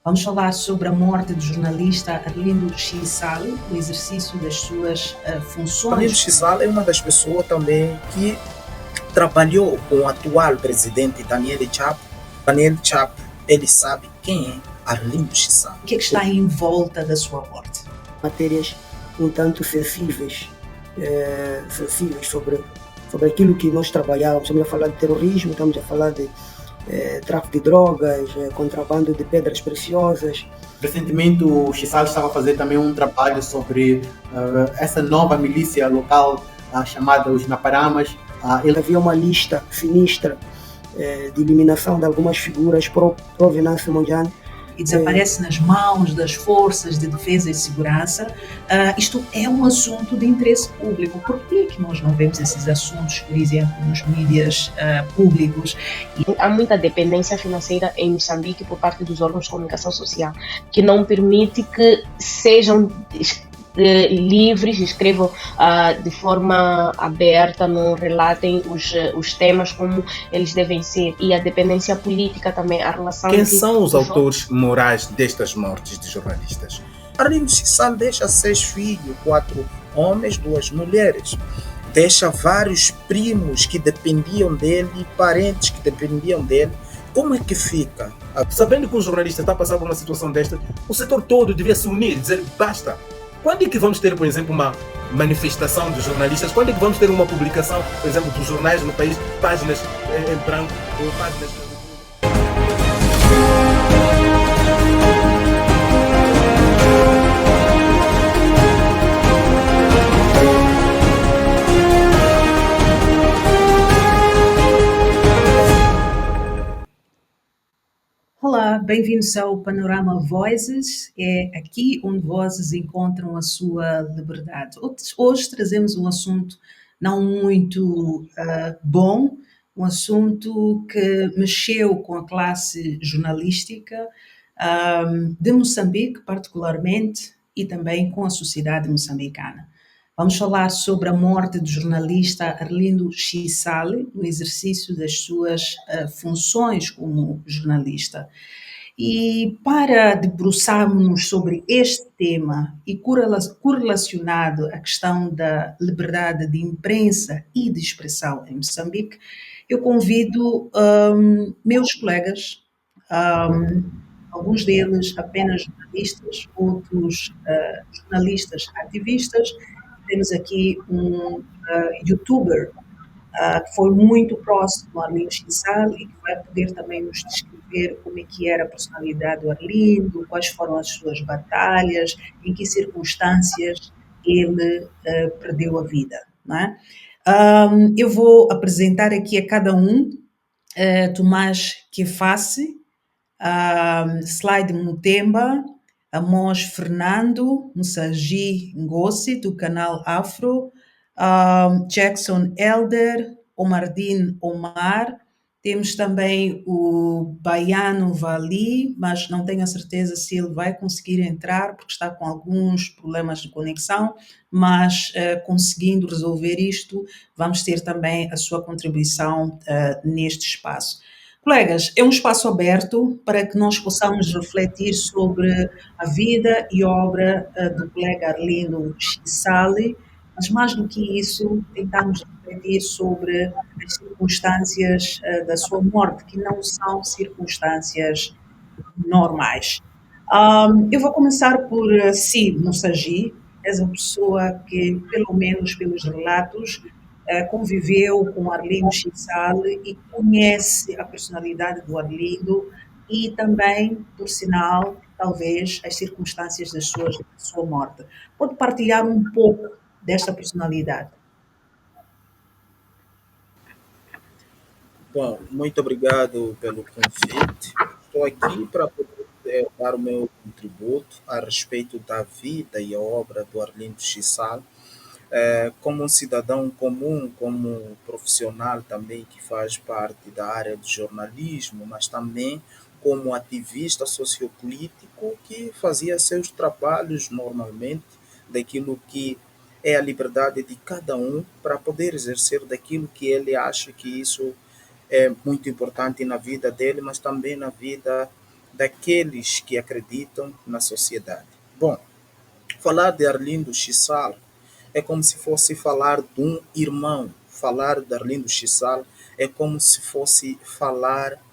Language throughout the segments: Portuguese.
Vamos falar sobre a morte do jornalista Arlindo Chissal, o exercício das suas Arlindo funções. Chissal é uma das pessoas também que trabalhou com o atual presidente Daniel Chapo. Daniel Chapo, ele sabe quem é Arlindo Chissal. O que é que está em volta da sua morte? Matérias um tanto sensíveis sobre aquilo que nós trabalhávamos. Estamos a falar de terrorismo, estamos a falar de tráfico de drogas, contrabando de pedras preciosas. Recentemente o Chissal estava a fazer também um trabalho sobre essa nova milícia local chamada os Naparamas. Havia uma lista sinistra de eliminação de algumas figuras pro-Venâncio Mondlane. E desaparece nas mãos das forças de defesa e segurança. Isto é um assunto de interesse público. Por que nós não vemos esses assuntos, por exemplo, nos mídias públicos? Há muita dependência financeira em Moçambique por parte dos órgãos de comunicação social, que não permite que sejam livres, escrevam de forma aberta, não relatem os temas como eles devem ser. E a dependência política também, a relação... Quem são os autores morais destas mortes de jornalistas? Arlindo Chissal deixa 6 filhos, 4 homens, 2 mulheres. Deixa vários primos que dependiam dele, parentes que dependiam dele. Como é que fica? Sabendo que um jornalista está a passar por uma situação desta, o setor todo devia se unir, dizer basta. Quando é que vamos ter, por exemplo, uma manifestação dos jornalistas? Quando é que vamos ter uma publicação, por exemplo, dos jornais no país, páginas em branco ou páginas... Olá, bem-vindos ao Panorama Voices. É aqui onde vozes encontram a sua liberdade. Hoje trazemos um assunto não muito bom, um assunto que mexeu com a classe jornalística de Moçambique, particularmente, e também com a sociedade moçambicana. Vamos falar sobre a morte do jornalista Arlindo Chissal, no exercício das suas funções como jornalista. E para debruçarmos sobre este tema e correlacionado à questão da liberdade de imprensa e de expressão em Moçambique, eu convido meus colegas, alguns deles apenas jornalistas, outros jornalistas ativistas. Temos aqui um youtuber que foi muito próximo do Arlindo Chissal e que vai poder também nos descrever como é que era a personalidade do Arlindo, quais foram as suas batalhas, em que circunstâncias ele perdeu a vida, não é? Eu vou apresentar aqui a cada um Tomás Keface, Slide Mutemba, Amos Fernando, Mussaji Ngozi, do canal Afro, Jackson Elder, Omardin Omar, temos também o Baiano Vali, mas não tenho a certeza se ele vai conseguir entrar, porque está com alguns problemas de conexão, mas conseguindo resolver isto, vamos ter também a sua contribuição neste espaço. Colegas, é um espaço aberto para que nós possamos refletir sobre a vida e obra do colega Arlindo Chissal, mas mais do que isso, tentamos refletir sobre as circunstâncias da sua morte, que não são circunstâncias normais. Eu vou começar por si, Mussaji, és uma pessoa que, pelo menos pelos relatos, conviveu com Arlindo Chissal e conhece a personalidade do Arlindo e também, por sinal, talvez, as circunstâncias da sua morte. Pode partilhar um pouco desta personalidade? Bom, muito obrigado pelo convite. Estou aqui para poder dar o meu contributo a respeito da vida e a obra do Arlindo Chissal, como um cidadão comum, como profissional também que faz parte da área de jornalismo, mas também como ativista sociopolítico que fazia seus trabalhos normalmente daquilo que é a liberdade de cada um para poder exercer daquilo que ele acha que isso é muito importante na vida dele, mas também na vida daqueles que acreditam na sociedade. Bom, falar de Arlindo Chissal é como se fosse falar de um irmão. Falar de Arlindo Chissal é como se fosse falar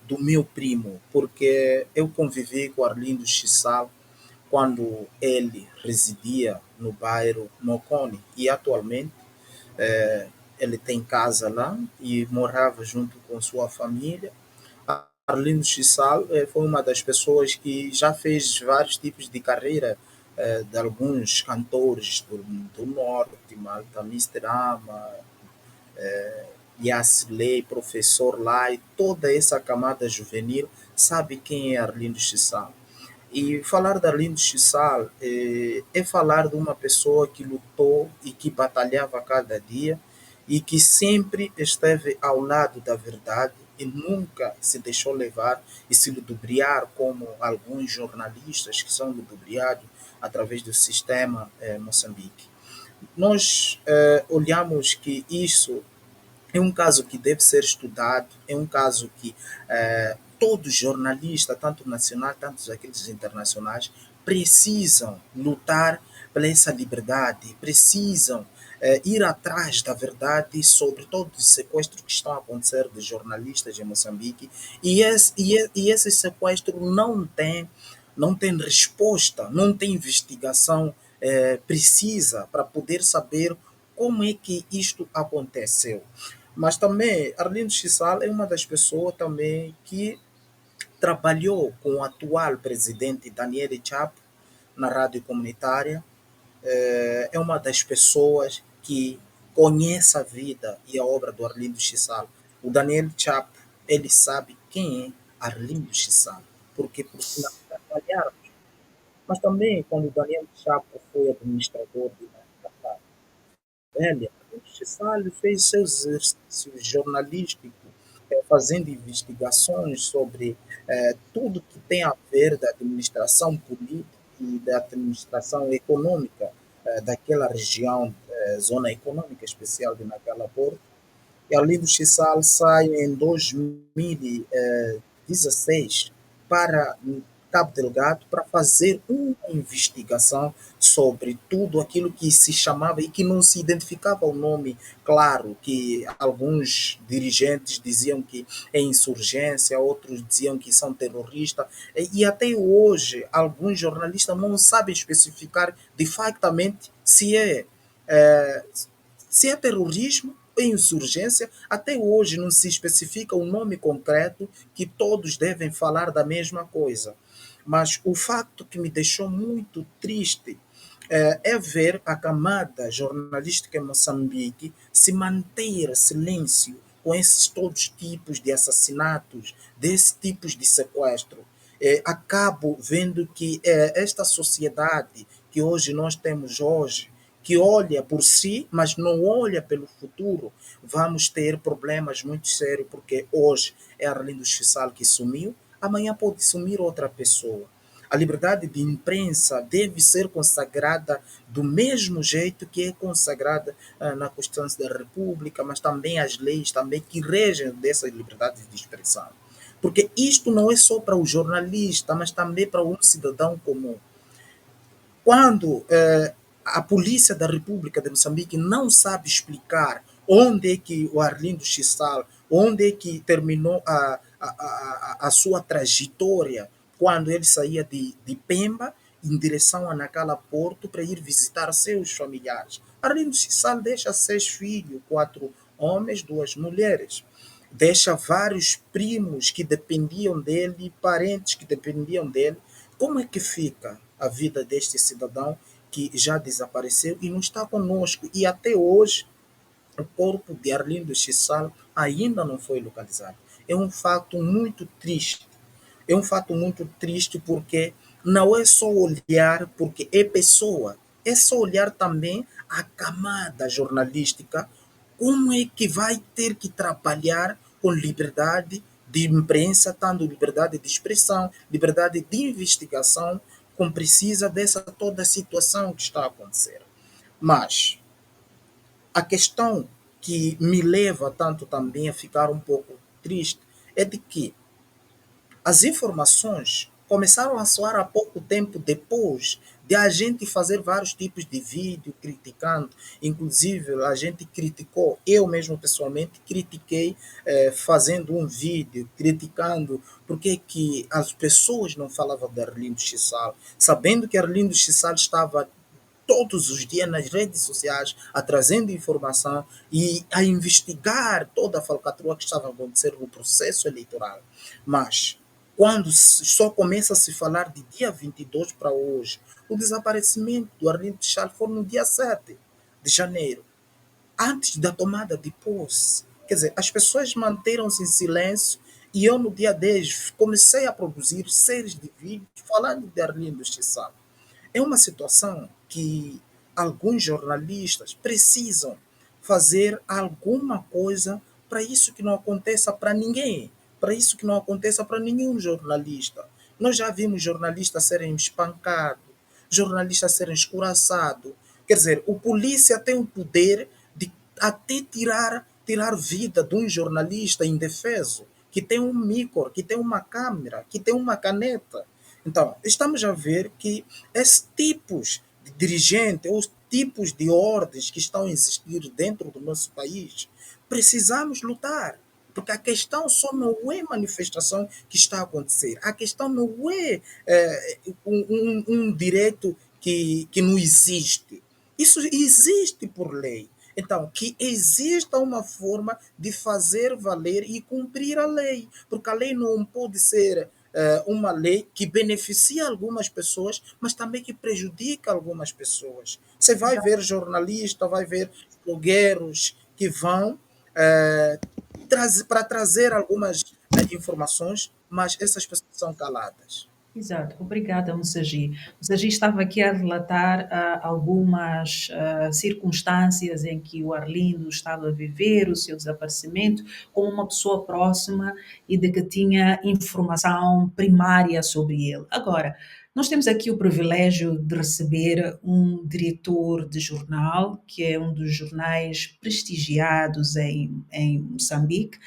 do meu primo, porque eu convivi com Arlindo Chissal quando ele residia no bairro Mocone e atualmente eh, ele tem casa lá e morava junto com sua família. Arlindo Chissal foi uma das pessoas que já fez vários tipos de carreira de alguns cantores do norte, Malta Misterama, Yassilei, Professor Lai, toda essa camada juvenil sabe quem é Arlindo Chissal. E falar de Arlindo Chissal é falar de uma pessoa que lutou e que batalhava cada dia e que sempre esteve ao lado da verdade e nunca se deixou levar e se ludibriar como alguns jornalistas que são ludibriados através do sistema Moçambique. Nós olhamos que isso é um caso que deve ser estudado, é um caso que todo jornalista, tanto nacional, tanto aqueles internacionais, precisam lutar pela essa liberdade, precisam ir atrás da verdade sobre todos os sequestros que estão a acontecer de jornalistas em Moçambique e esse sequestro não tem resposta, não tem investigação precisa para poder saber como é que isto aconteceu. Mas também Arlindo Chissal é uma das pessoas também que trabalhou com o atual presidente Daniel Chapo na rádio comunitária. É uma das pessoas que conhece a vida e a obra do Arlindo Chissal. O Daniel Chapo, ele sabe quem é Arlindo Chissal, porque nós trabalharam. Mas também quando o Daniel Chapo foi administrador de Nacatá, velha, o Salles fez seus exercícios jornalísticos, fazendo investigações sobre tudo que tem a ver da administração política e da administração econômica daquela região, zona econômica especial de Naquela Porto. E ali do Chisal sai em 2016 para Cabo Delgado para fazer uma investigação sobre tudo aquilo que se chamava e que não se identificava o nome claro, que alguns dirigentes diziam que é insurgência, outros diziam que são terroristas, e até hoje alguns jornalistas não sabem especificar de factamente eh, se é terrorismo ou insurgência. Até hoje não se especifica um nome concreto que todos devem falar da mesma coisa. Mas o facto que me deixou muito triste é ver a camada jornalística em Moçambique se manter silêncio com esses todos tipos de assassinatos, desses tipos de sequestro. Acabo vendo que esta sociedade que hoje nós temos hoje, que olha por si, mas não olha pelo futuro, vamos ter problemas muito sérios, porque hoje é Arlindo Chissal que sumiu, amanhã pode sumir outra pessoa. A liberdade de imprensa deve ser consagrada do mesmo jeito que é consagrada na Constituição da República, mas também as leis também que regem dessa liberdade de expressão. Porque isto não é só para o jornalista, mas também para um cidadão comum. Quando a Polícia da República de Moçambique não sabe explicar onde é que o Arlindo Chissal, onde é que terminou a sua trajetória quando ele saía de Pemba em direção a Nacala Porto para ir visitar seus familiares. Arlindo Chissal deixa 6 filhos, 4 homens, 2 mulheres. Deixa vários primos que dependiam dele, parentes que dependiam dele. Como é que fica a vida deste cidadão que já desapareceu e não está conosco? E até hoje o corpo de Arlindo Chissal ainda não foi localizado. É um fato muito triste. É um fato muito triste porque não é só olhar, porque é pessoa, é só olhar também a camada jornalística, como é que vai ter que trabalhar com liberdade de imprensa, tanto liberdade de expressão, liberdade de investigação, como precisa dessa toda a situação que está a acontecer. Mas a questão que me leva tanto também a ficar um pouco triste é de que as informações começaram a soar há pouco tempo depois de a gente fazer vários tipos de vídeo criticando, inclusive a gente criticou, eu mesmo pessoalmente critiquei fazendo um vídeo criticando porque que as pessoas não falavam de Arlindo Chissal, sabendo que Arlindo Chissal estava todos os dias nas redes sociais, a trazendo informação e a investigar toda a falcatrua que estava a acontecer no processo eleitoral. Mas, quando só começa a se falar de dia 22 para hoje, o desaparecimento do Arlindo Chal foi no dia 7 de janeiro, antes da tomada de posse. Quer dizer, as pessoas manteram-se em silêncio e eu, no dia 10, comecei a produzir séries de vídeos falando de Arlindo Chissal. É uma situação que alguns jornalistas precisam fazer alguma coisa para isso que não aconteça para ninguém, para isso que não aconteça para nenhum jornalista. Nós já vimos jornalistas serem espancados, jornalistas serem escuraçados. Quer dizer, o polícia tem o poder de até tirar vida de um jornalista indefeso, que tem um micro, que tem uma câmera, que tem uma caneta. Então, estamos a ver que esses tipos de dirigente, os tipos de ordens que estão a existir dentro do nosso país, precisamos lutar. Porque a questão só não é manifestação que está a acontecer. A questão não é, um direito que não existe. Isso existe por lei. Então, que exista uma forma de fazer valer e cumprir a lei. Porque a lei não pode ser uma lei que beneficia algumas pessoas, mas também que prejudica algumas pessoas. Você vai ver jornalistas, vai ver blogueiros que vão para trazer algumas informações, mas essas pessoas são caladas. Exato, obrigada, Moussagi. Moussagi estava aqui a relatar algumas circunstâncias em que o Arlindo estava a viver o seu desaparecimento como uma pessoa próxima e de que tinha informação primária sobre ele. Agora, nós temos aqui o privilégio de receber um diretor de jornal, que é um dos jornais prestigiados em Moçambique,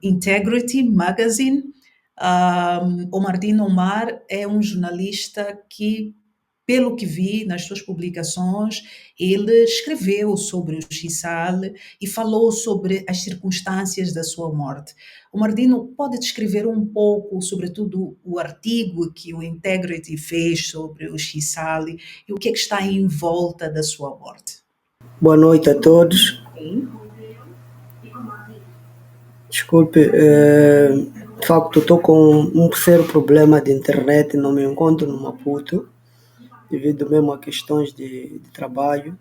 Integrity Magazine. Omardino Omar é um jornalista que, pelo que vi nas suas publicações, ele escreveu sobre o Chissal e falou sobre as circunstâncias da sua morte. Omardino, pode descrever um pouco, sobretudo, o artigo que o Integrity fez sobre o Chissal e o que é que está em volta da sua morte? Boa noite a todos. Sim. Desculpe, de facto estou com um sério problema de internet, não me encontro no Maputo, devido mesmo a questões de trabalho,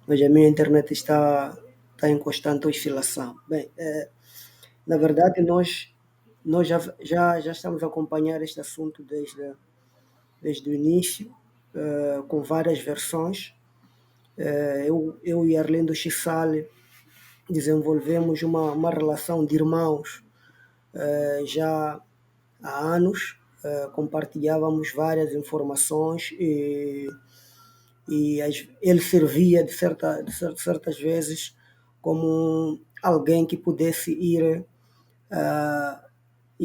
mas a minha internet está em constante oscilação. Bem, na verdade nós já estamos a acompanhar este assunto desde o início, com várias versões. Eu e Arlindo Chissal desenvolvemos uma relação de irmãos já há anos, compartilhávamos várias informações e ele servia de certas vezes como alguém que pudesse ir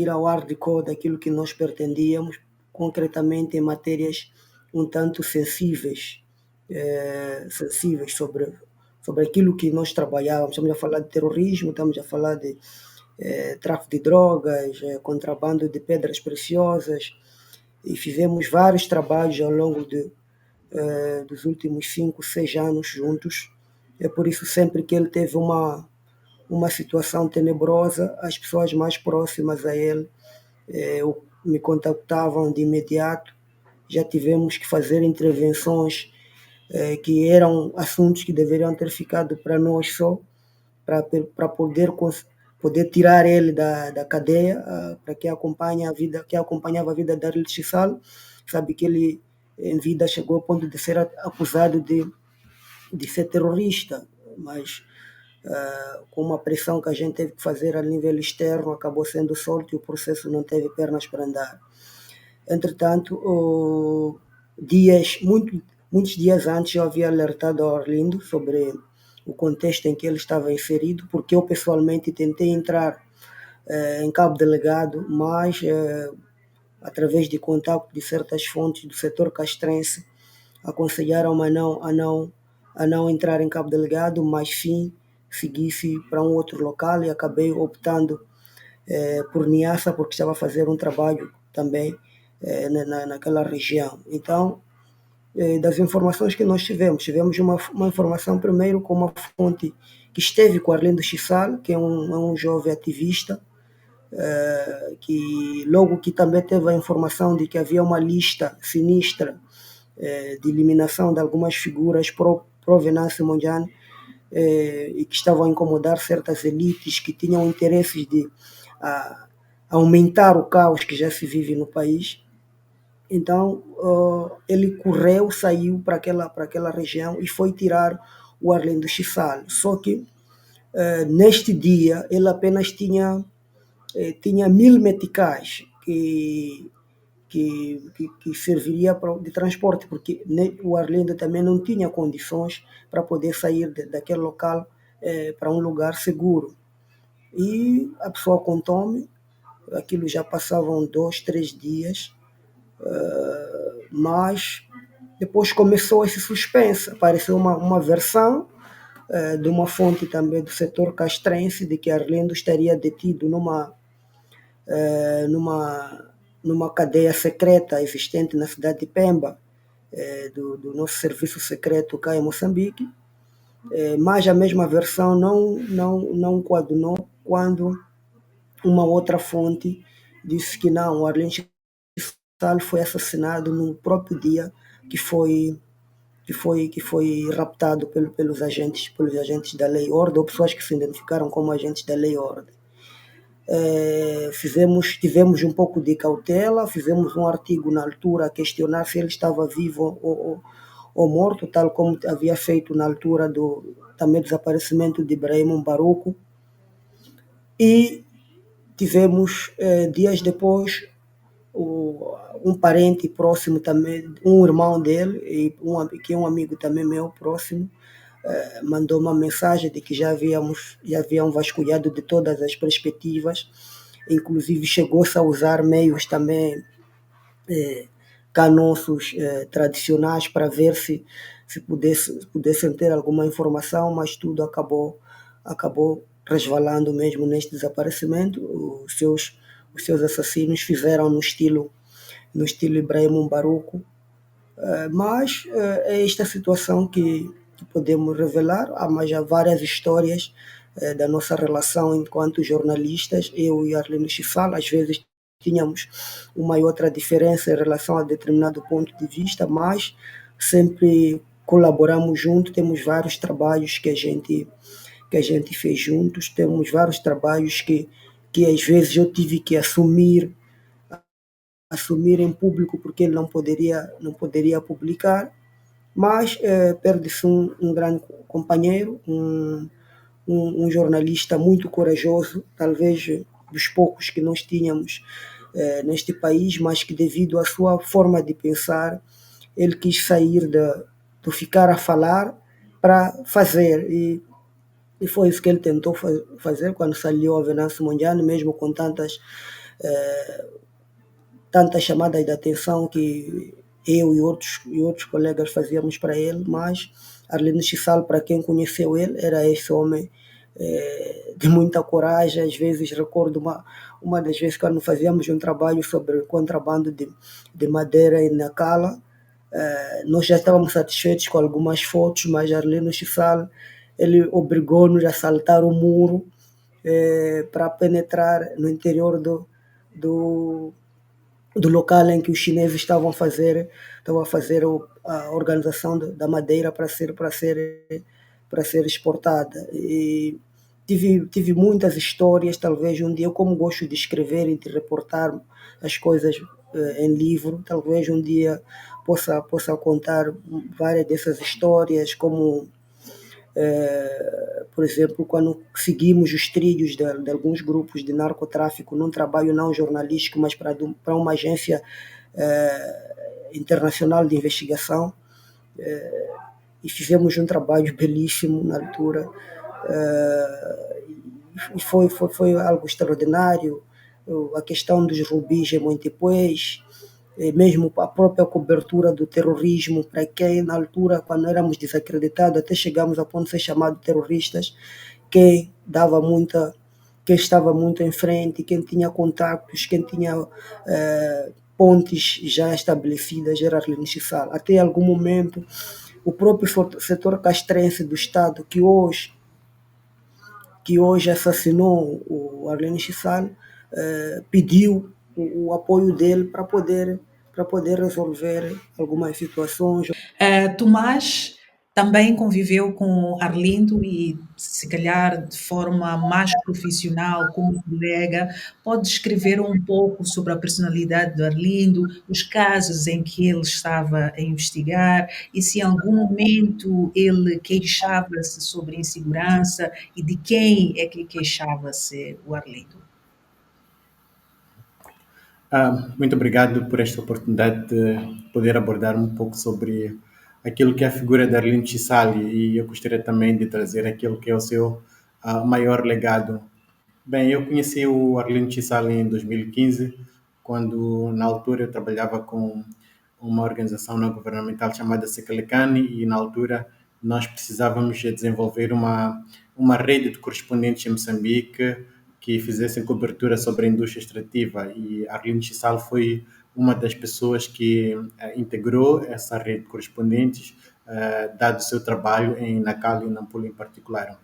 ao hardcore daquilo que nós pretendíamos, concretamente em matérias um tanto sensíveis sobre aquilo que nós trabalhávamos. Estamos a falar de terrorismo, estamos a falar de tráfico de drogas, contrabando de pedras preciosas, e fizemos vários trabalhos ao longo dos últimos 5, 6 anos juntos. É por isso, sempre que ele teve uma situação tenebrosa, as pessoas mais próximas a ele me contactavam de imediato. Já tivemos que fazer intervenções que eram assuntos que deveriam ter ficado para nós só, para poder tirar ele da cadeia, para que acompanhava a vida de Arlindo Chissal. Sabe que ele em vida chegou ao ponto de ser acusado de ser terrorista, mas com uma pressão que a gente teve que fazer a nível externo, acabou sendo solto e o processo não teve pernas para andar. Entretanto, muitos dias antes eu havia alertado ao Arlindo sobre o contexto em que ele estava inserido, porque eu pessoalmente tentei entrar em Cabo Delegado, mas através de contato de certas fontes do setor castrense, aconselharam-me a não entrar em Cabo Delegado, mas sim seguisse para um outro local, e acabei optando por Niassa, porque estava a fazer um trabalho também naquela região. Então, das informações que nós tivemos uma informação primeiro com uma fonte que esteve com Arlindo Chissal, que é um jovem ativista, que logo que também teve a informação de que havia uma lista sinistra de eliminação de algumas figuras pro-Venâncio Mondlane, e que estavam a incomodar certas elites que tinham interesses de aumentar o caos que já se vive no país. Então, ele saiu para aquela região e foi tirar o Arlindo Chissal. Só que, neste dia, ele apenas tinha 1000 meticais que serviria de transporte, porque o Arlindo também não tinha condições para poder sair daquele local para um lugar seguro. E a pessoa contou-me, aquilo já passavam 2, 3 dias, mas depois começou esse suspense. Apareceu uma versão de uma fonte também do setor castrense de que Arlindo estaria detido numa cadeia secreta existente na cidade de Pemba, do nosso serviço secreto cá em Moçambique, mas a mesma versão não coadunou quando uma outra fonte disse que não, o Arlindo Chissal foi assassinado no próprio dia que foi raptado pelos agentes da Lei e Ordem, ou pessoas que se identificaram como agentes da Lei e Ordem. Tivemos um pouco de cautela, fizemos um artigo na altura a questionar se ele estava vivo ou morto, tal como havia feito na altura do também desaparecimento de Ibrahim Mbaruku. E tivemos, dias depois, um parente próximo também, um irmão dele, que é um amigo também meu próximo, mandou uma mensagem de que já haviam vasculhado de todas as perspectivas, inclusive chegou-se a usar meios também canossos tradicionais para ver se pudessem ter alguma informação, mas tudo acabou resvalando mesmo neste desaparecimento. Os seus assassinos fizeram no estilo Ibrahim Mbaruku, mas é esta situação que podemos revelar. Mas há várias histórias da nossa relação enquanto jornalistas, eu e Arlindo Chissal. Às vezes tínhamos uma e outra diferença em relação a determinado ponto de vista, mas sempre colaboramos juntos. Temos vários trabalhos que a gente fez juntos, temos vários trabalhos que às vezes eu tive que assumir em público porque ele não poderia publicar, mas perde-se um grande companheiro, um jornalista muito corajoso, talvez dos poucos que nós tínhamos neste país, mas que devido à sua forma de pensar, ele quis sair do ficar a falar para fazer, e foi isso que ele tentou fazer quando se aliou a Venâncio Mondlane, mesmo com tantas chamadas de atenção que eu e outros colegas fazíamos para ele. Mas Arlindo Chissal, para quem conheceu ele, era esse homem de muita coragem. Às vezes recordo uma das vezes quando fazíamos um trabalho sobre contrabando de madeira em Nacala, nós já estávamos satisfeitos com algumas fotos, mas Arlindo Chissal, ele obrigou-nos a saltar o muro para penetrar no interior do local em que os chineses estavam a fazer a organização da madeira para ser exportada. E tive muitas histórias. Talvez um dia, eu como gosto de escrever e de reportar as coisas em livro, talvez um dia possa contar várias dessas histórias, como por exemplo, quando seguimos os trilhos de alguns grupos de narcotráfico num trabalho não jornalístico, mas para uma agência internacional de investigação, e fizemos um trabalho belíssimo na altura, foi algo extraordinário. A questão dos rubis em Montepuez, mesmo a própria cobertura do terrorismo, para quem na altura, quando éramos desacreditados, até chegamos a ponto de ser chamados terroristas, quem dava muita, quem estava muito em frente, quem tinha contactos, quem tinha pontes já estabelecidas era Arlindo Chissal. Até algum momento, o próprio setor castrense do Estado, que hoje assassinou o Arlindo Chissal, pediu o apoio dele para poder resolver algumas situações. Tomás também conviveu com Arlindo e, se calhar, de forma mais profissional, como colega. Pode descrever um pouco sobre a personalidade do Arlindo, os casos em que ele estava a investigar e se em algum momento ele queixava-se sobre insegurança e de quem é que queixava-se o Arlindo? Muito obrigado por esta oportunidade de poder abordar um pouco sobre aquilo que é a figura de Arlindo Chisali, e eu gostaria também de trazer aquilo que é o seu maior legado. Bem, eu conheci o Arlindo Chisali em 2015, quando na altura eu trabalhava com uma organização não governamental chamada Secalecani, e na altura nós precisávamos de desenvolver uma rede de correspondentes em Moçambique que fizessem cobertura sobre a indústria extrativa, e Arlindo Chisal foi uma das pessoas que integrou essa rede de correspondentes, dado o seu trabalho em Nacala e Nampula em particular.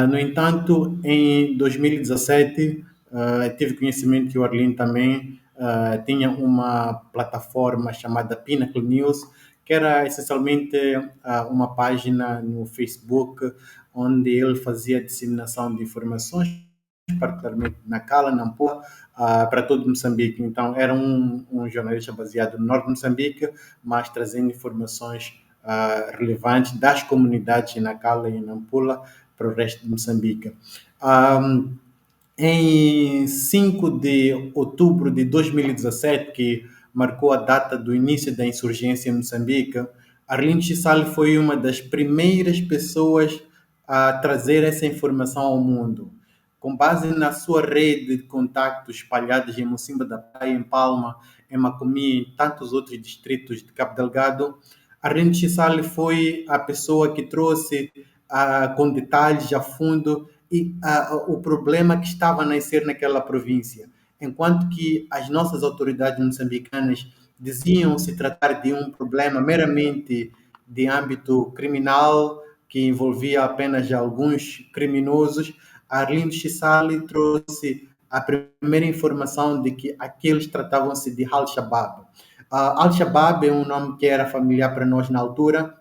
No entanto, em 2017, tive conhecimento que o Arlindo também tinha uma plataforma chamada Pinnacle News, que era essencialmente uma página no Facebook onde ele fazia disseminação de informações, particularmente na Cala, Nampula, para todo Moçambique. Então, era um jornalista baseado no norte de Moçambique, mas trazendo informações relevantes das comunidades em Nacala e Nampula para o resto de Moçambique. Em 5 de outubro de 2017, que marcou a data do início da insurgência em Moçambique, Arlindo Chisal foi uma das primeiras pessoas a trazer essa informação ao mundo. Com base na sua rede de contactos espalhados em Mocimba da Praia, em Palma, em Macomia e em tantos outros distritos de Cabo Delgado, Arlindo Chisal foi a pessoa que trouxe com detalhes a fundo o problema que estava a nascer naquela província. Enquanto que as nossas autoridades moçambicanas diziam se tratar de um problema meramente de âmbito criminal, que envolvia apenas alguns criminosos, Arlindo Chisali trouxe a primeira informação de que aqueles tratavam-se de Al-Shabaab. Al-Shabaab é um nome que era familiar para nós na altura,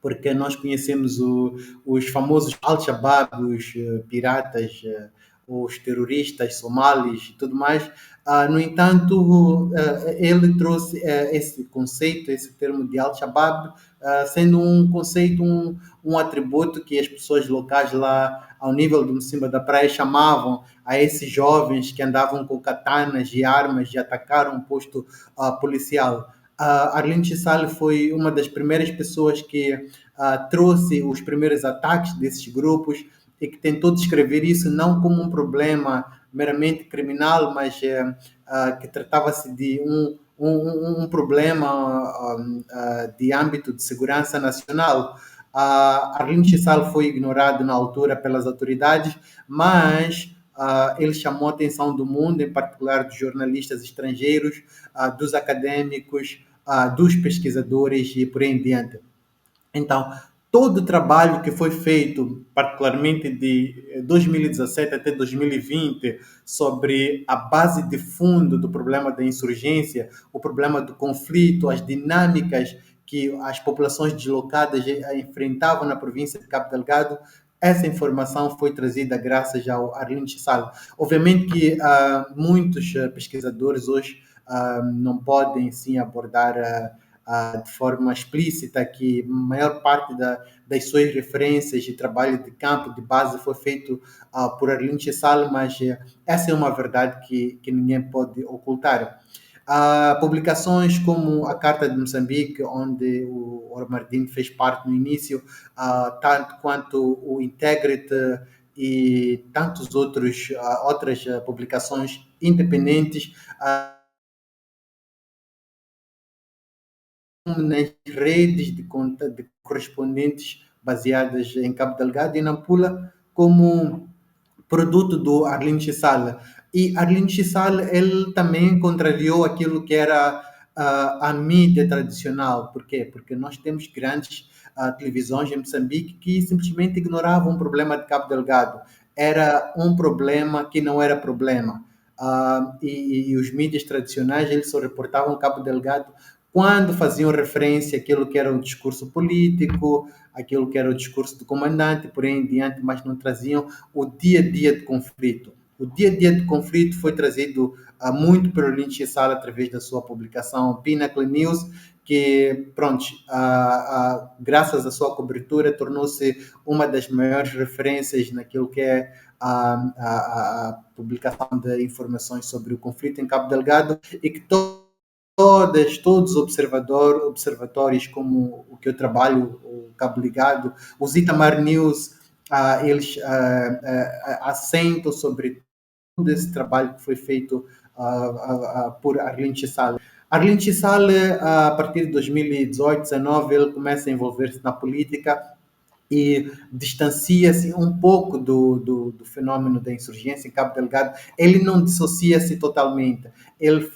porque nós conhecemos os famosos Al-Shabaab, os piratas, os terroristas somalis e tudo mais. No entanto, ele trouxe esse conceito, esse termo de Al-Shabaab, sendo um conceito, um atributo que as pessoas locais lá ao nível do Mocimba da Praia chamavam a esses jovens que andavam com katanas e armas e atacaram um posto policial. Arlindo Chisal foi uma das primeiras pessoas que trouxe os primeiros ataques desses grupos e que tentou descrever isso não como um problema meramente criminal, mas que tratava-se de um problema de âmbito de segurança nacional. Arlindo Chisal foi ignorado na altura pelas autoridades, mas ele chamou a atenção do mundo, em particular dos jornalistas estrangeiros, dos acadêmicos, dos pesquisadores e por aí em diante. Então, todo o trabalho que foi feito, particularmente de 2017 até 2020, sobre a base de fundo do problema da insurgência, o problema do conflito, as dinâmicas que as populações deslocadas enfrentavam na província de Cabo Delgado, essa informação foi trazida graças ao Arlindo Chisal. Obviamente que muitos pesquisadores hoje não podem sim abordar de forma explícita que a maior parte das suas referências e trabalho de campo, de base, foi feito por Arlindo Chisal, mas essa é uma verdade que ninguém pode ocultar. Publicações como a Carta de Moçambique, onde o Ormardino fez parte no início, tanto quanto o Integrity, e tantos outras publicações independentes nas redes de correspondentes baseadas em Cabo Delgado e Nampula como produto do Arlindo Chissala. E Arlindo Chissala, ele também contrariou aquilo que era a mídia tradicional. Por quê? Porque nós temos grandes televisões em Moçambique que simplesmente ignoravam o problema de Cabo Delgado. Era um problema que não era problema. E os mídias tradicionais, eles só reportavam Cabo Delgado quando faziam referência àquilo que era o discurso político, aquilo que era o discurso do comandante, por aí em diante, mas não traziam o dia a dia de conflito. O dia a dia de conflito foi trazido muito pelo Lynch Sala através da sua publicação Pinnacle News, que, pronto, graças à sua cobertura, tornou-se uma das maiores referências naquilo que é a publicação de informações sobre o conflito em Cabo Delgado e que todos os observatórios como o que eu trabalho, o Cabo Ligado, os Itamar News, eles assentam sobre todo esse trabalho que foi feito por Arlindo Chissala. Arlindo Chissala, a partir de 2018, 2019, ele começa a envolver-se na política e distancia-se um pouco do fenômeno da insurgência em Cabo Delgado. Ele não dissocia-se totalmente. Ele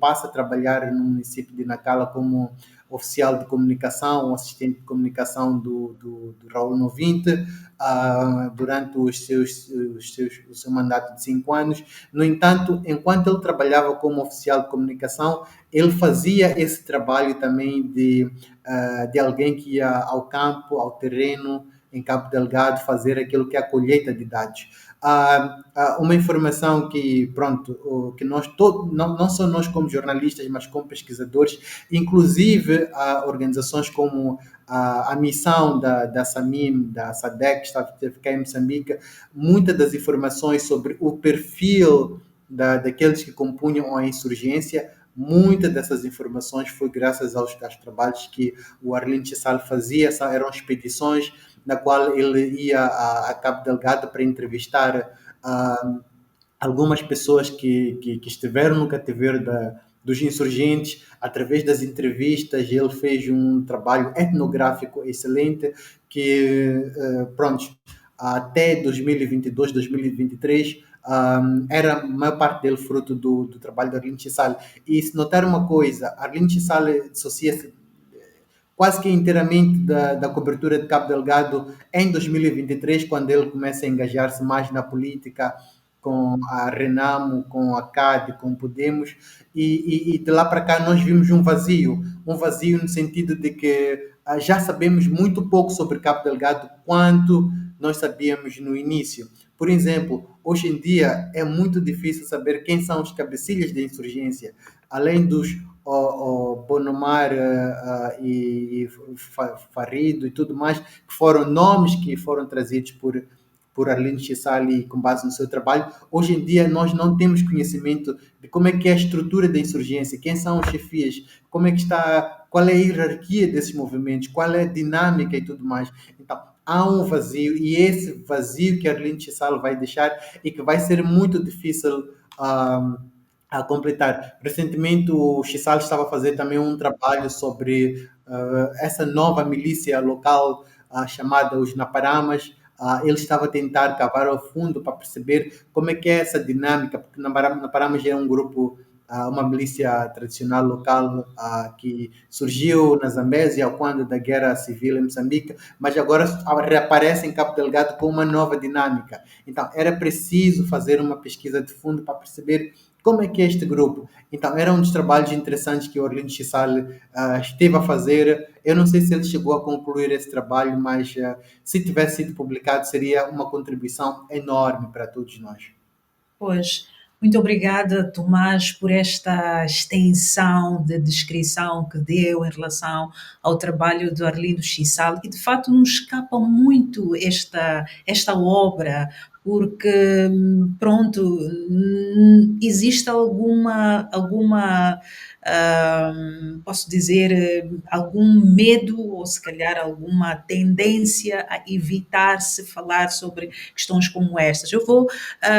passa a trabalhar no município de Nacala como oficial de comunicação, assistente de comunicação do Raul Novinte, durante o seu mandato de 5 anos. No entanto, enquanto ele trabalhava como oficial de comunicação, ele fazia esse trabalho também de alguém que ia ao campo, ao terreno, em Cabo Delgado, fazer aquilo que é a colheita de dados. Uma informação que, pronto, que nós todos, não só nós como jornalistas, mas como pesquisadores, inclusive organizações como a missão da SAMIM, da SADEC, que esteve cá em Moçambique, muitas das informações sobre o perfil daqueles que compunham a insurgência, muitas dessas informações foi graças aos trabalhos que o Arlindo Chissala fazia. Eram expedições na qual ele ia a Cabo Delgado para entrevistar algumas pessoas que estiveram no cativeiro dos insurgentes. Através das entrevistas, ele fez um trabalho etnográfico excelente que, pronto, até 2022, 2023, era a maior parte dele fruto do trabalho de Arlindo Chissala. E se notar uma coisa, Arlindo Chissala associa-se quase que inteiramente da cobertura de Cabo Delgado em 2023, quando ele começa a engajar-se mais na política, com a Renamo, com a CAD, com Podemos, e de lá para cá nós vimos um vazio no sentido de que já sabemos muito pouco sobre Cabo Delgado quanto nós sabíamos no início. Por exemplo, hoje em dia é muito difícil saber quem são os cabecilhas da insurgência, além dos o Bonomar e Farido e tudo mais, que foram nomes que foram trazidos por Arlindo Chissala com base no seu trabalho. Hoje em dia nós não temos conhecimento de como é que é a estrutura da insurgência, quem são os chefias, como é que está, qual é a hierarquia desses movimentos, qual é a dinâmica e tudo mais. Então, há um vazio, e esse vazio que Arlindo Chissala vai deixar e que vai ser muito difícil a completar. Recentemente o Chissala estava a fazer também um trabalho sobre essa nova milícia local chamada os Naparamas. Ele estava a tentar cavar ao fundo para perceber como é que é essa dinâmica, porque Naparamas é um grupo, uma milícia tradicional local que surgiu na Zambésia quando da guerra civil em Moçambique, mas agora reaparece em Cabo Delgado com uma nova dinâmica. Então era preciso fazer uma pesquisa de fundo para perceber como é que é este grupo. Então era um dos trabalhos interessantes que o Arlindo Chissala esteve a fazer. Eu não sei se ele chegou a concluir esse trabalho, mas se tivesse sido publicado seria uma contribuição enorme para todos nós. Pois, muito obrigada, Tomás, por esta extensão de descrição que deu em relação ao trabalho do Arlindo Chissala, e de facto não escapa muito esta obra, porque, pronto, existe posso dizer, algum medo ou se calhar alguma tendência a evitar-se falar sobre questões como estas. Eu vou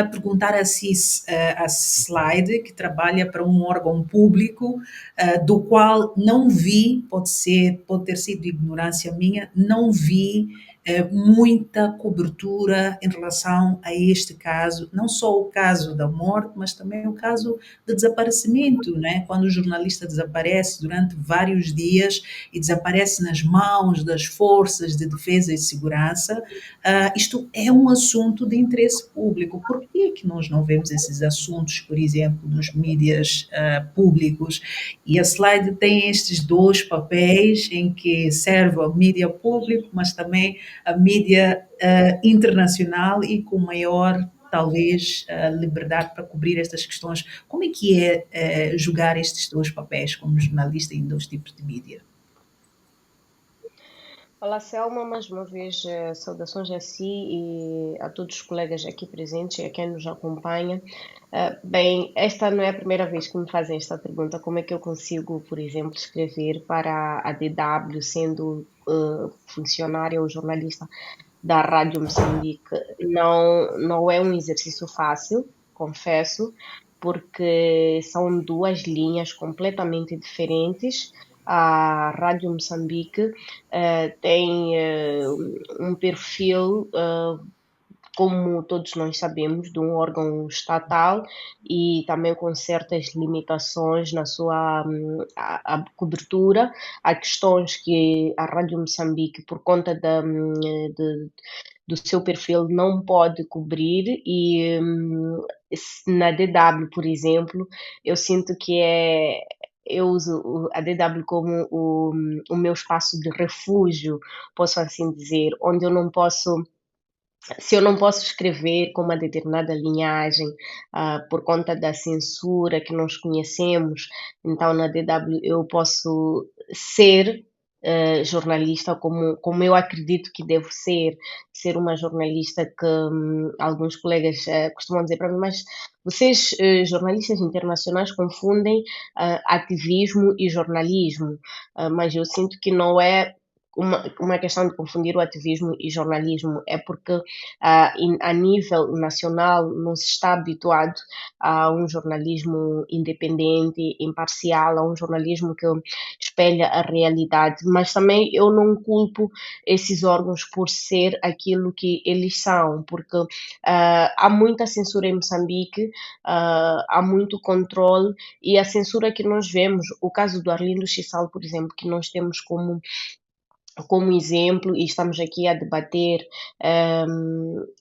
perguntar a Slide, que trabalha para um órgão público, do qual não vi, pode ter sido ignorância minha, não vi muita cobertura em relação a este caso, não só o caso da morte, mas também o caso de desaparecimento, né? Quando o jornalista desaparece durante vários dias e desaparece nas mãos das forças de defesa e segurança, isto é um assunto de interesse público. Por que nós não vemos esses assuntos, por exemplo, nos mídias públicos? E a Slide tem estes dois papéis em que serve ao mídia público, mas também a mídia internacional e com maior, talvez, liberdade para cobrir estas questões. Como é que é jogar estes dois papéis como jornalista em dois tipos de mídia? Olá, Selma, mais uma vez saudações a si e a todos os colegas aqui presentes e a quem nos acompanha. Bem, esta não é a primeira vez que me fazem esta pergunta: como é que eu consigo, por exemplo, escrever para a DW, sendo funcionária ou jornalista da Rádio Moçambique? Não é um exercício fácil, confesso, porque são duas linhas completamente diferentes. A Rádio Moçambique tem um perfil, como todos nós sabemos, de um órgão estatal e também com certas limitações na sua a cobertura. Há questões que a Rádio Moçambique, por conta do seu perfil, não pode cobrir e na DW, por exemplo, eu sinto que eu uso a DW como o meu espaço de refúgio, posso assim dizer, onde eu não posso, se eu não posso escrever com uma determinada linhagem, por conta da censura que nós conhecemos, então na DW eu posso ser jornalista como eu acredito que devo ser uma jornalista que alguns colegas costumam dizer para mim, mas vocês, jornalistas internacionais, confundem ativismo e jornalismo, mas eu sinto que não é uma questão de confundir o ativismo e jornalismo, é porque a nível nacional não se está habituado a um jornalismo independente, imparcial, a um jornalismo que espelha a realidade, mas também eu não culpo esses órgãos por ser aquilo que eles são, porque há muita censura em Moçambique, há muito controle e a censura que nós vemos, o caso do Arlindo Chissal, por exemplo, que nós temos como exemplo, e estamos aqui a debater,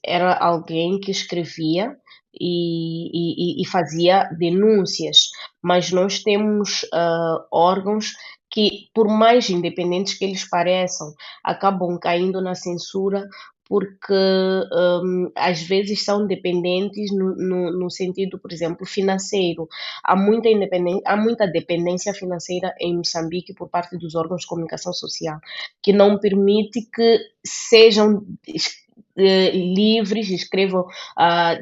era alguém que escrevia e fazia denúncias, mas nós temos órgãos que, por mais independentes que eles pareçam, acabam caindo na censura porque às vezes são dependentes no sentido, por exemplo, financeiro. Há muita dependência financeira em Moçambique por parte dos órgãos de comunicação social, que não permite que sejam livres, escrevam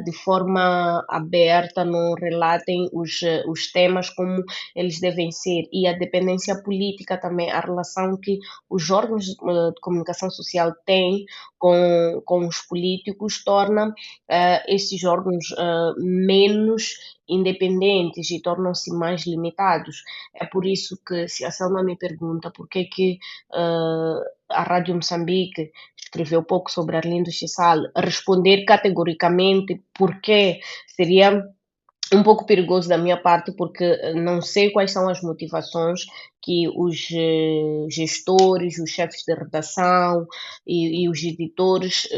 de forma aberta, não relatem os temas como eles devem ser. E a dependência política também, a relação que os órgãos de comunicação social têm com os políticos, torna estes órgãos menos independentes e tornam-se mais limitados. É por isso que, se a Selma me pergunta por que a Rádio Moçambique escreveu pouco sobre Arlindo Chissal, responder categoricamente porque seria um pouco perigoso da minha parte, porque não sei quais são as motivações que os gestores, os chefes de redação e os editores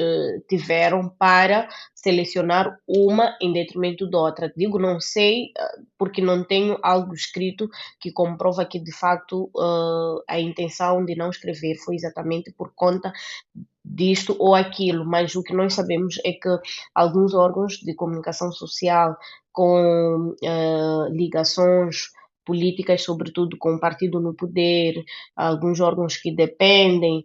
tiveram para selecionar uma em detrimento da outra. Digo não sei, porque não tenho algo escrito que comprova que, de facto, a intenção de não escrever foi exatamente por conta disto ou aquilo, mas o que nós sabemos é que alguns órgãos de comunicação social com ligações políticas, sobretudo com o partido no poder, alguns órgãos que dependem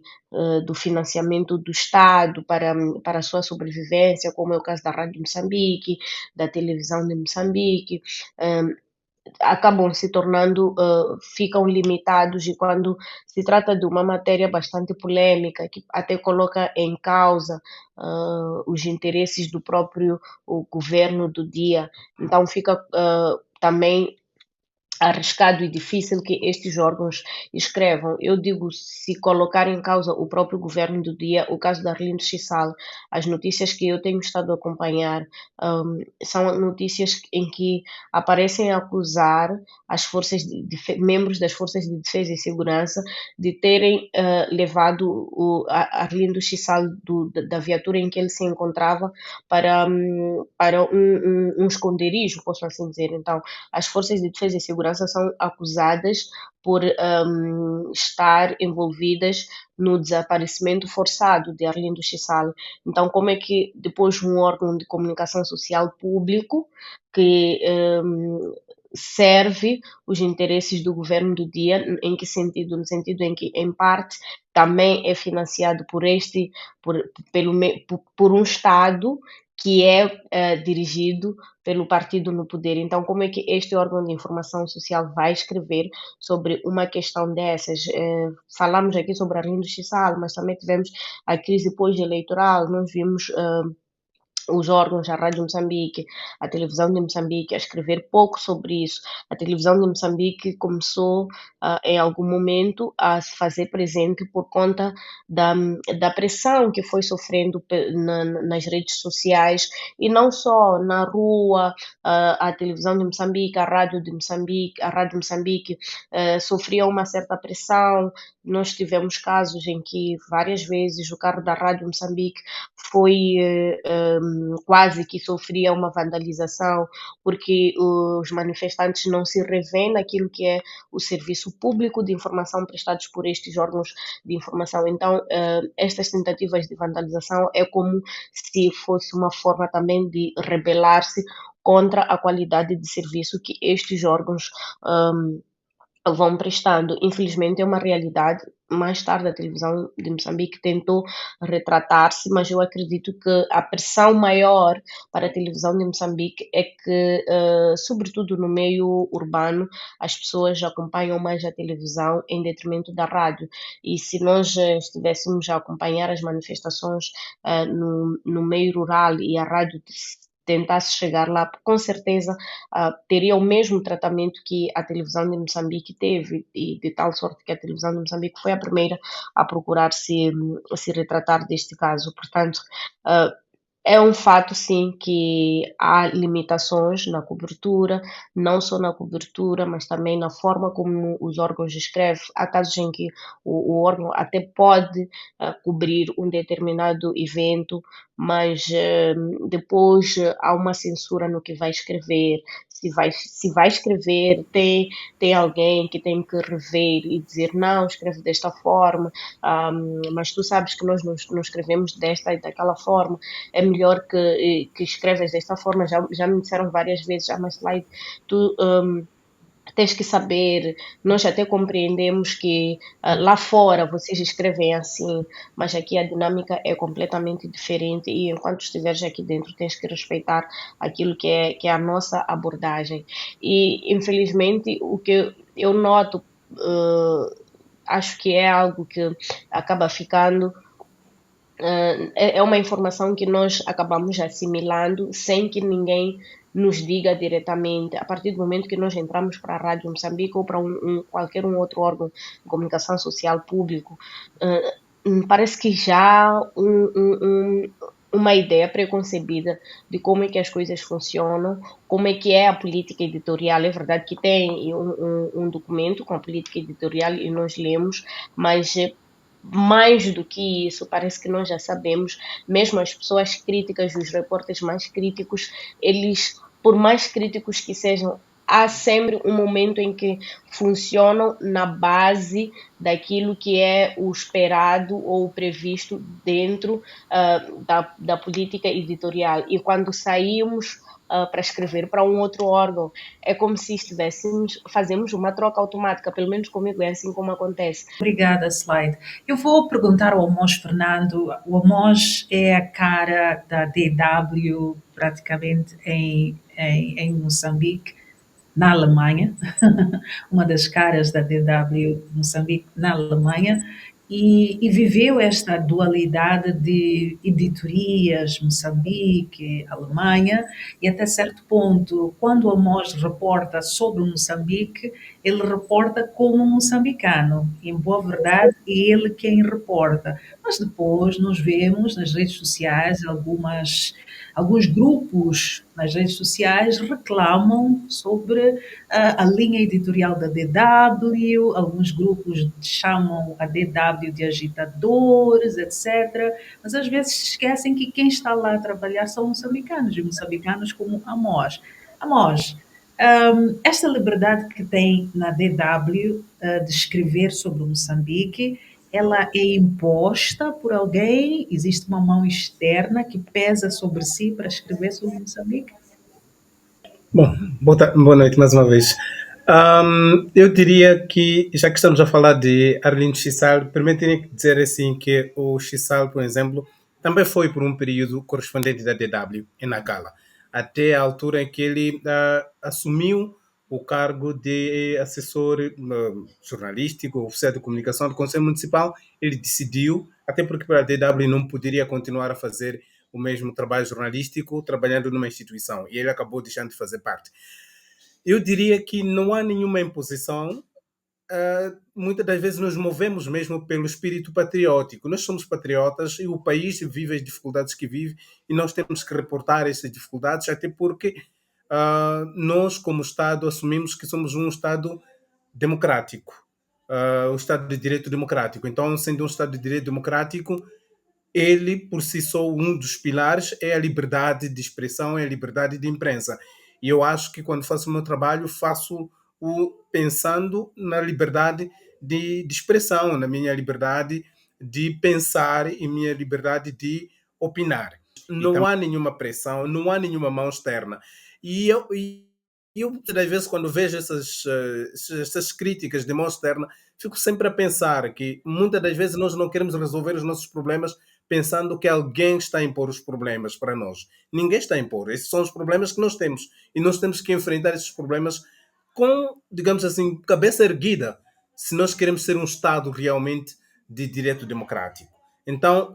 do financiamento do Estado para a sua sobrevivência, como é o caso da Rádio Moçambique, da televisão de Moçambique, acabam se tornando, ficam limitados, e quando se trata de uma matéria bastante polêmica, que até coloca em causa os interesses do próprio o governo do dia, então fica também arriscado e difícil que estes órgãos escrevam. Eu digo, se colocar em causa o próprio governo do dia, o caso da Arlindo Chisal, as notícias que eu tenho estado a acompanhar são notícias em que aparecem a acusar as forças membros das forças de defesa e segurança de terem levado o Arlindo Chisal da viatura em que ele se encontrava para um esconderijo, posso assim dizer. Então, as forças de defesa e segurança são acusadas por estar envolvidas no desaparecimento forçado de Arlindo Chisal. Então, como é que depois um órgão de comunicação social público que serve os interesses do governo do dia, em que sentido? No sentido em que, em parte, também é financiado por um Estado que é dirigido pelo partido no poder. Então, como é que este órgão de informação social vai escrever sobre uma questão dessas? Falamos aqui sobre Arlindo Chisal, mas também tivemos a crise pós-eleitoral, nós vimos os órgãos, a Rádio Moçambique, a televisão de Moçambique, a escrever pouco sobre isso. A televisão de Moçambique começou, em algum momento, a se fazer presente por conta da pressão que foi sofrendo nas redes sociais, e não só na rua. A televisão de Moçambique, a rádio de Moçambique, a Rádio Moçambique sofria uma certa pressão. Nós tivemos casos em que várias vezes o carro da Rádio Moçambique foi quase que sofria uma vandalização, porque os manifestantes não se revêem naquilo que é o serviço público de informação prestados por estes órgãos de informação. Então, estas tentativas de vandalização é como se fosse uma forma também de rebelar-se contra a qualidade de serviço que estes órgãos vão prestando. Infelizmente é uma realidade. Mais tarde a televisão de Moçambique tentou retratar-se, mas eu acredito que a pressão maior para a televisão de Moçambique é que, sobretudo no meio urbano, as pessoas acompanham mais a televisão em detrimento da rádio. E se nós estivéssemos a acompanhar as manifestações no meio rural e a rádio tentasse chegar lá, com certeza teria o mesmo tratamento que a televisão de Moçambique teve, e de tal sorte que a televisão de Moçambique foi a primeira a procurar se retratar deste caso. Portanto, é um fato, sim, que há limitações na cobertura, não só na cobertura, mas também na forma como os órgãos escrevem. Há casos em que o órgão até pode cobrir um determinado evento, mas depois há uma censura no que vai escrever. Se vai escrever, tem alguém que tem que rever e dizer: não, escreve desta forma, mas tu sabes que nós não escrevemos desta e daquela forma, é melhor que escrevas desta forma. Já me disseram várias vezes: mas Slide, tu tens que saber, nós até compreendemos que lá fora vocês escrevem assim, mas aqui a dinâmica é completamente diferente, e enquanto estiveres aqui dentro tens que respeitar aquilo que é a nossa abordagem. E infelizmente o que eu noto, acho que é algo que acaba ficando, é uma informação que nós acabamos assimilando sem que ninguém nos diga diretamente. A partir do momento que nós entramos para a Rádio Moçambique ou para qualquer outro órgão de comunicação social público, parece que já há uma ideia preconcebida de como é que as coisas funcionam, como é que é a política editorial. É verdade que tem um documento com a política editorial e nós lemos, mas mais do que isso, parece que nós já sabemos. Mesmo as pessoas críticas, os repórteres mais críticos, eles, por mais críticos que sejam, há sempre um momento em que funcionam na base daquilo que é o esperado ou o previsto dentro da política editorial. E quando saímos para escrever para um outro órgão. É como se fazemos uma troca automática, pelo menos comigo é assim como acontece. Obrigada, Slide. Eu vou perguntar ao Amos Fernando. O Amos é a cara da DW praticamente em Moçambique, na Alemanha, uma das caras da DW Moçambique na Alemanha, e viveu esta dualidade de editorias, Moçambique, Alemanha, e até certo ponto, quando o Amos reporta sobre Moçambique, ele reporta como moçambicano. Em boa verdade, é ele quem reporta. Mas depois nos vemos nas redes sociais alguns grupos nas redes sociais reclamam sobre a linha editorial da DW, alguns grupos chamam a DW de agitadores, etc. Mas às vezes esquecem que quem está lá a trabalhar são moçambicanos, e moçambicanos como Amos. Amos, esta liberdade que tem na DW de escrever sobre Moçambique, ela é imposta por alguém? Existe uma mão externa que pesa sobre si para escrever sobre Moçambique? Bom, boa noite mais uma vez. Eu diria que, já que estamos a falar de Arlindo Chissal, permitem-me dizer assim que o Chissal, por exemplo, também foi por um período correspondente da DW em Nacala, até a altura em que ele assumiu o cargo de assessor jornalístico, oficial de comunicação do Conselho Municipal. Ele decidiu, até porque para a DW não poderia continuar a fazer o mesmo trabalho jornalístico trabalhando numa instituição, e ele acabou deixando de fazer parte. Eu diria que não há nenhuma imposição. Muitas das vezes nos movemos mesmo pelo espírito patriótico. Nós somos patriotas e o país vive as dificuldades que vive, e nós temos que reportar essas dificuldades, até porque nós, como Estado, assumimos que somos um Estado democrático, um Estado de direito democrático. Então, sendo um Estado de direito democrático, ele, por si só, um dos pilares é a liberdade de expressão, é a liberdade de imprensa. E eu acho que quando faço o meu trabalho, faço-o pensando na liberdade de expressão, na minha liberdade de pensar e minha liberdade de opinar. Não há nenhuma pressão, não há nenhuma mão externa. E eu muitas das vezes, quando vejo essas críticas de mão externa, fico sempre a pensar que muitas das vezes nós não queremos resolver os nossos problemas pensando que alguém está a impor os problemas para nós. Ninguém está a impor. Esses são os problemas que nós temos. E nós temos que enfrentar esses problemas com, digamos assim, cabeça erguida, se nós queremos ser um Estado realmente de direito democrático. Então,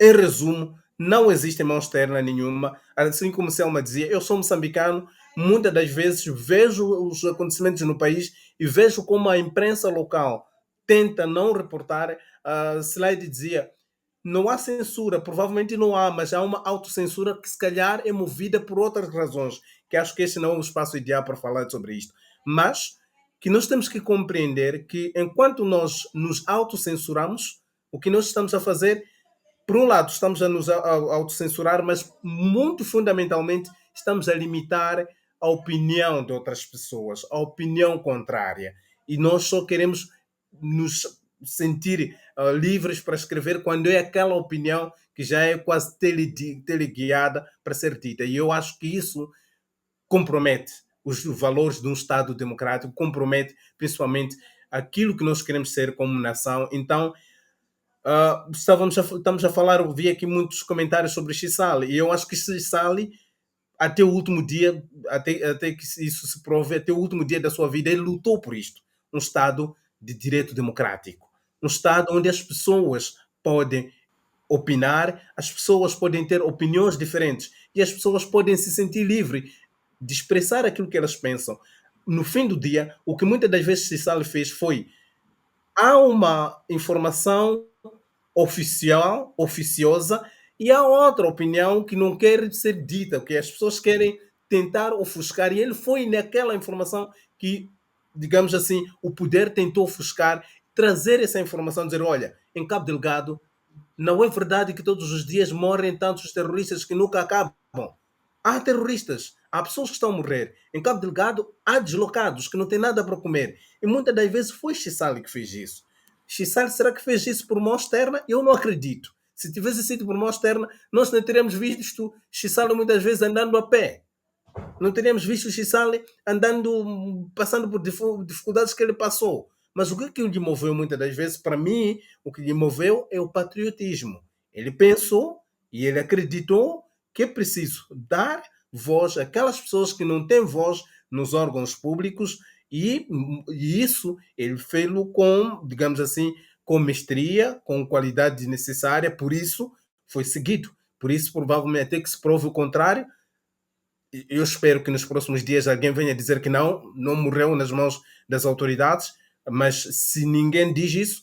em resumo, não existe mão externa nenhuma. Assim como Selma dizia, eu sou moçambicano, muitas das vezes vejo os acontecimentos no país e vejo como a imprensa local tenta não reportar. Slide dizia, não há censura, provavelmente não há, mas há uma autocensura que se calhar é movida por outras razões, que acho que este não é o espaço ideal para falar sobre isto. Mas que nós temos que compreender que enquanto nós nos autocensuramos, o que nós estamos a fazer, por um lado, estamos a nos autocensurar, mas muito fundamentalmente estamos a limitar a opinião de outras pessoas, a opinião contrária. E nós só queremos nos sentir livres para escrever quando é aquela opinião que já é quase teleguiada para ser dita. E eu acho que isso compromete os valores de um Estado democrático, compromete principalmente aquilo que nós queremos ser como nação. Então, estamos a falar, vi aqui muitos comentários sobre Chissali, e eu acho que Chissali, até o último dia, até que isso se prove, até o último dia da sua vida, ele lutou por isto. Um Estado de direito democrático. Um Estado onde as pessoas podem opinar, as pessoas podem ter opiniões diferentes e as pessoas podem se sentir livres de expressar aquilo que elas pensam. No fim do dia, o que muitas das vezes Chissali fez foi: há uma informação oficial, oficiosa, e há outra opinião que não quer ser dita, que as pessoas querem tentar ofuscar, e ele foi naquela informação que, digamos assim, o poder tentou ofuscar, trazer essa informação, dizer, olha, em Cabo Delgado não é verdade que todos os dias morrem tantos terroristas que nunca acabam. Há terroristas, há pessoas que estão a morrer. Em Cabo Delgado há deslocados que não têm nada para comer. E muitas das vezes foi Chissali que fez isso. Chissali, será que fez isso por mão externa? Eu não acredito. Se tivesse sido por mão externa, nós não teríamos visto Chisale muitas vezes andando a pé. Não teríamos visto Chisale andando, passando por dificuldades que ele passou. Mas o que lhe moveu muitas das vezes, para mim, o que lhe moveu é o patriotismo. Ele pensou e ele acreditou que é preciso dar voz àquelas pessoas que não têm voz nos órgãos públicos e isso ele fez-lo com, digamos assim, com mestria, com qualidade necessária, por isso foi seguido. Por isso, provavelmente, até que se prove o contrário, eu espero que nos próximos dias alguém venha dizer que não morreu nas mãos das autoridades, mas se ninguém diz isso,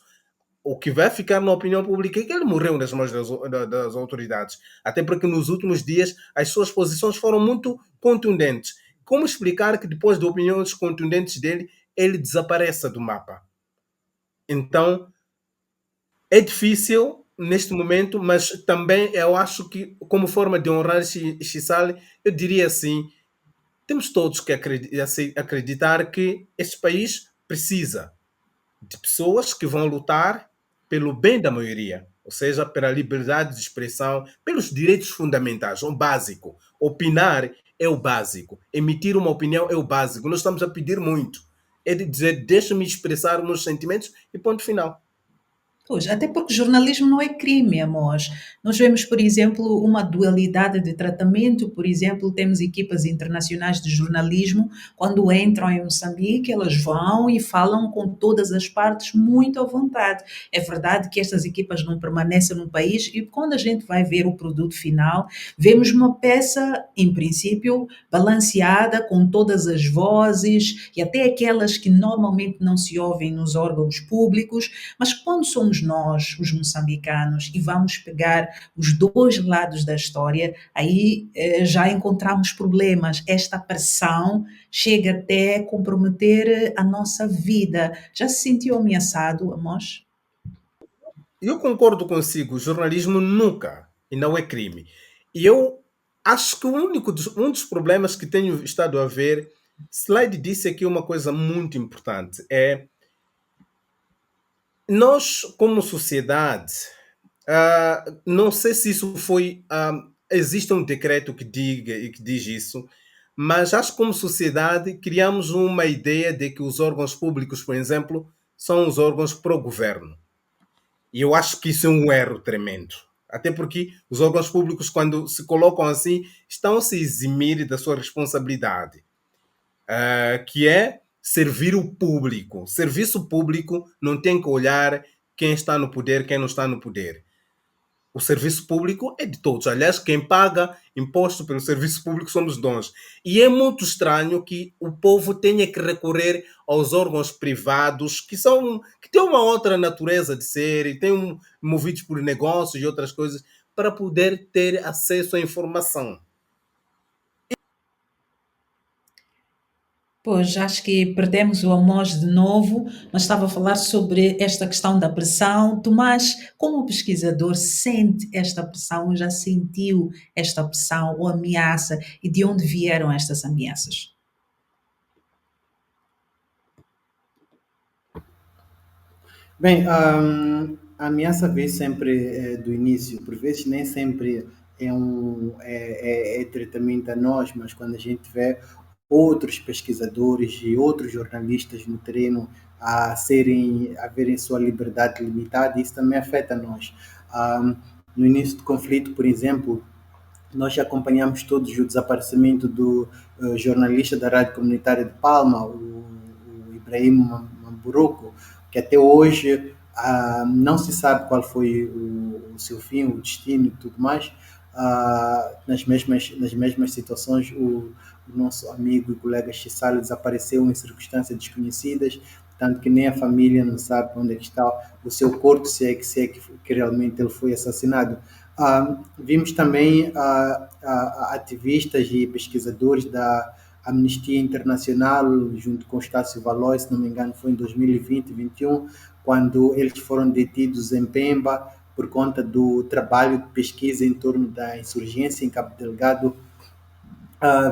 o que vai ficar na opinião pública é que ele morreu nas mãos das autoridades. Até porque nos últimos dias as suas posições foram muito contundentes. Como explicar que depois de opiniões contundentes dele, ele desapareça do mapa? Então, é difícil neste momento, mas também eu acho que, como forma de honrar Chisale, eu diria assim, temos todos que acreditar que este país precisa de pessoas que vão lutar pelo bem da maioria, ou seja, pela liberdade de expressão, pelos direitos fundamentais, o básico. Opinar é o básico, emitir uma opinião é o básico. Nós estamos a pedir muito. É de dizer, deixa-me expressar meus sentimentos e ponto final. Pois, até porque jornalismo não é crime, amores. Nós vemos, por exemplo, uma dualidade de tratamento. Por exemplo, temos equipas internacionais de jornalismo, quando entram em Moçambique, elas vão e falam com todas as partes muito à vontade. É verdade que estas equipas não permanecem no país e quando a gente vai ver o produto final, vemos uma peça, em princípio, balanceada, com todas as vozes e até aquelas que normalmente não se ouvem nos órgãos públicos, mas quando somos nós, os moçambicanos, e vamos pegar os dois lados da história, aí já encontramos problemas. Esta pressão chega até a comprometer a nossa vida. Já se sentiu ameaçado, Amos? Eu concordo consigo, o jornalismo nunca, e não é crime. E eu acho que um dos problemas que tenho estado a ver, Slide disse aqui uma coisa muito importante, é nós, como sociedade, não sei se isso foi. Existe um decreto que diga e que diz isso, mas acho que como sociedade criamos uma ideia de que os órgãos públicos, por exemplo, são os órgãos pró-governo. E eu acho que isso é um erro tremendo. Até porque os órgãos públicos, quando se colocam assim, estão a se eximir da sua responsabilidade, que é servir o público. Serviço público não tem que olhar quem está no poder, quem não está no poder. O serviço público é de todos. Aliás, quem paga imposto pelo serviço público somos nós. E é muito estranho que o povo tenha que recorrer aos órgãos privados que têm uma outra natureza de ser e têm movidos por negócios e outras coisas para poder ter acesso à informação. Pois, acho que perdemos o Amos de novo, mas estava a falar sobre esta questão da pressão. Tomás, como pesquisador, sente esta pressão, já sentiu esta pressão ou ameaça e de onde vieram estas ameaças? Bem, a ameaça vem sempre do início, por vezes nem sempre é diretamente a nós, mas quando a gente vê outros pesquisadores e outros jornalistas no terreno a verem sua liberdade limitada, isso também afeta nós. No início do conflito, por exemplo, nós acompanhamos todos o desaparecimento do jornalista da Rádio Comunitária de Palma, o Ibrahim Mamburoco, que até hoje não se sabe qual foi o seu fim, o destino e tudo mais. Nas mesmas situações, o nosso amigo e colega Chisale desapareceu em circunstâncias desconhecidas, tanto que nem a família não sabe onde é que está o seu corpo, se é que realmente ele foi assassinado. Vimos também ativistas e pesquisadores da Amnistia Internacional, junto com Estácio Valói, se não me engano, foi em 2020, 2021, quando eles foram detidos em Pemba por conta do trabalho de pesquisa em torno da insurgência em Cabo Delgado.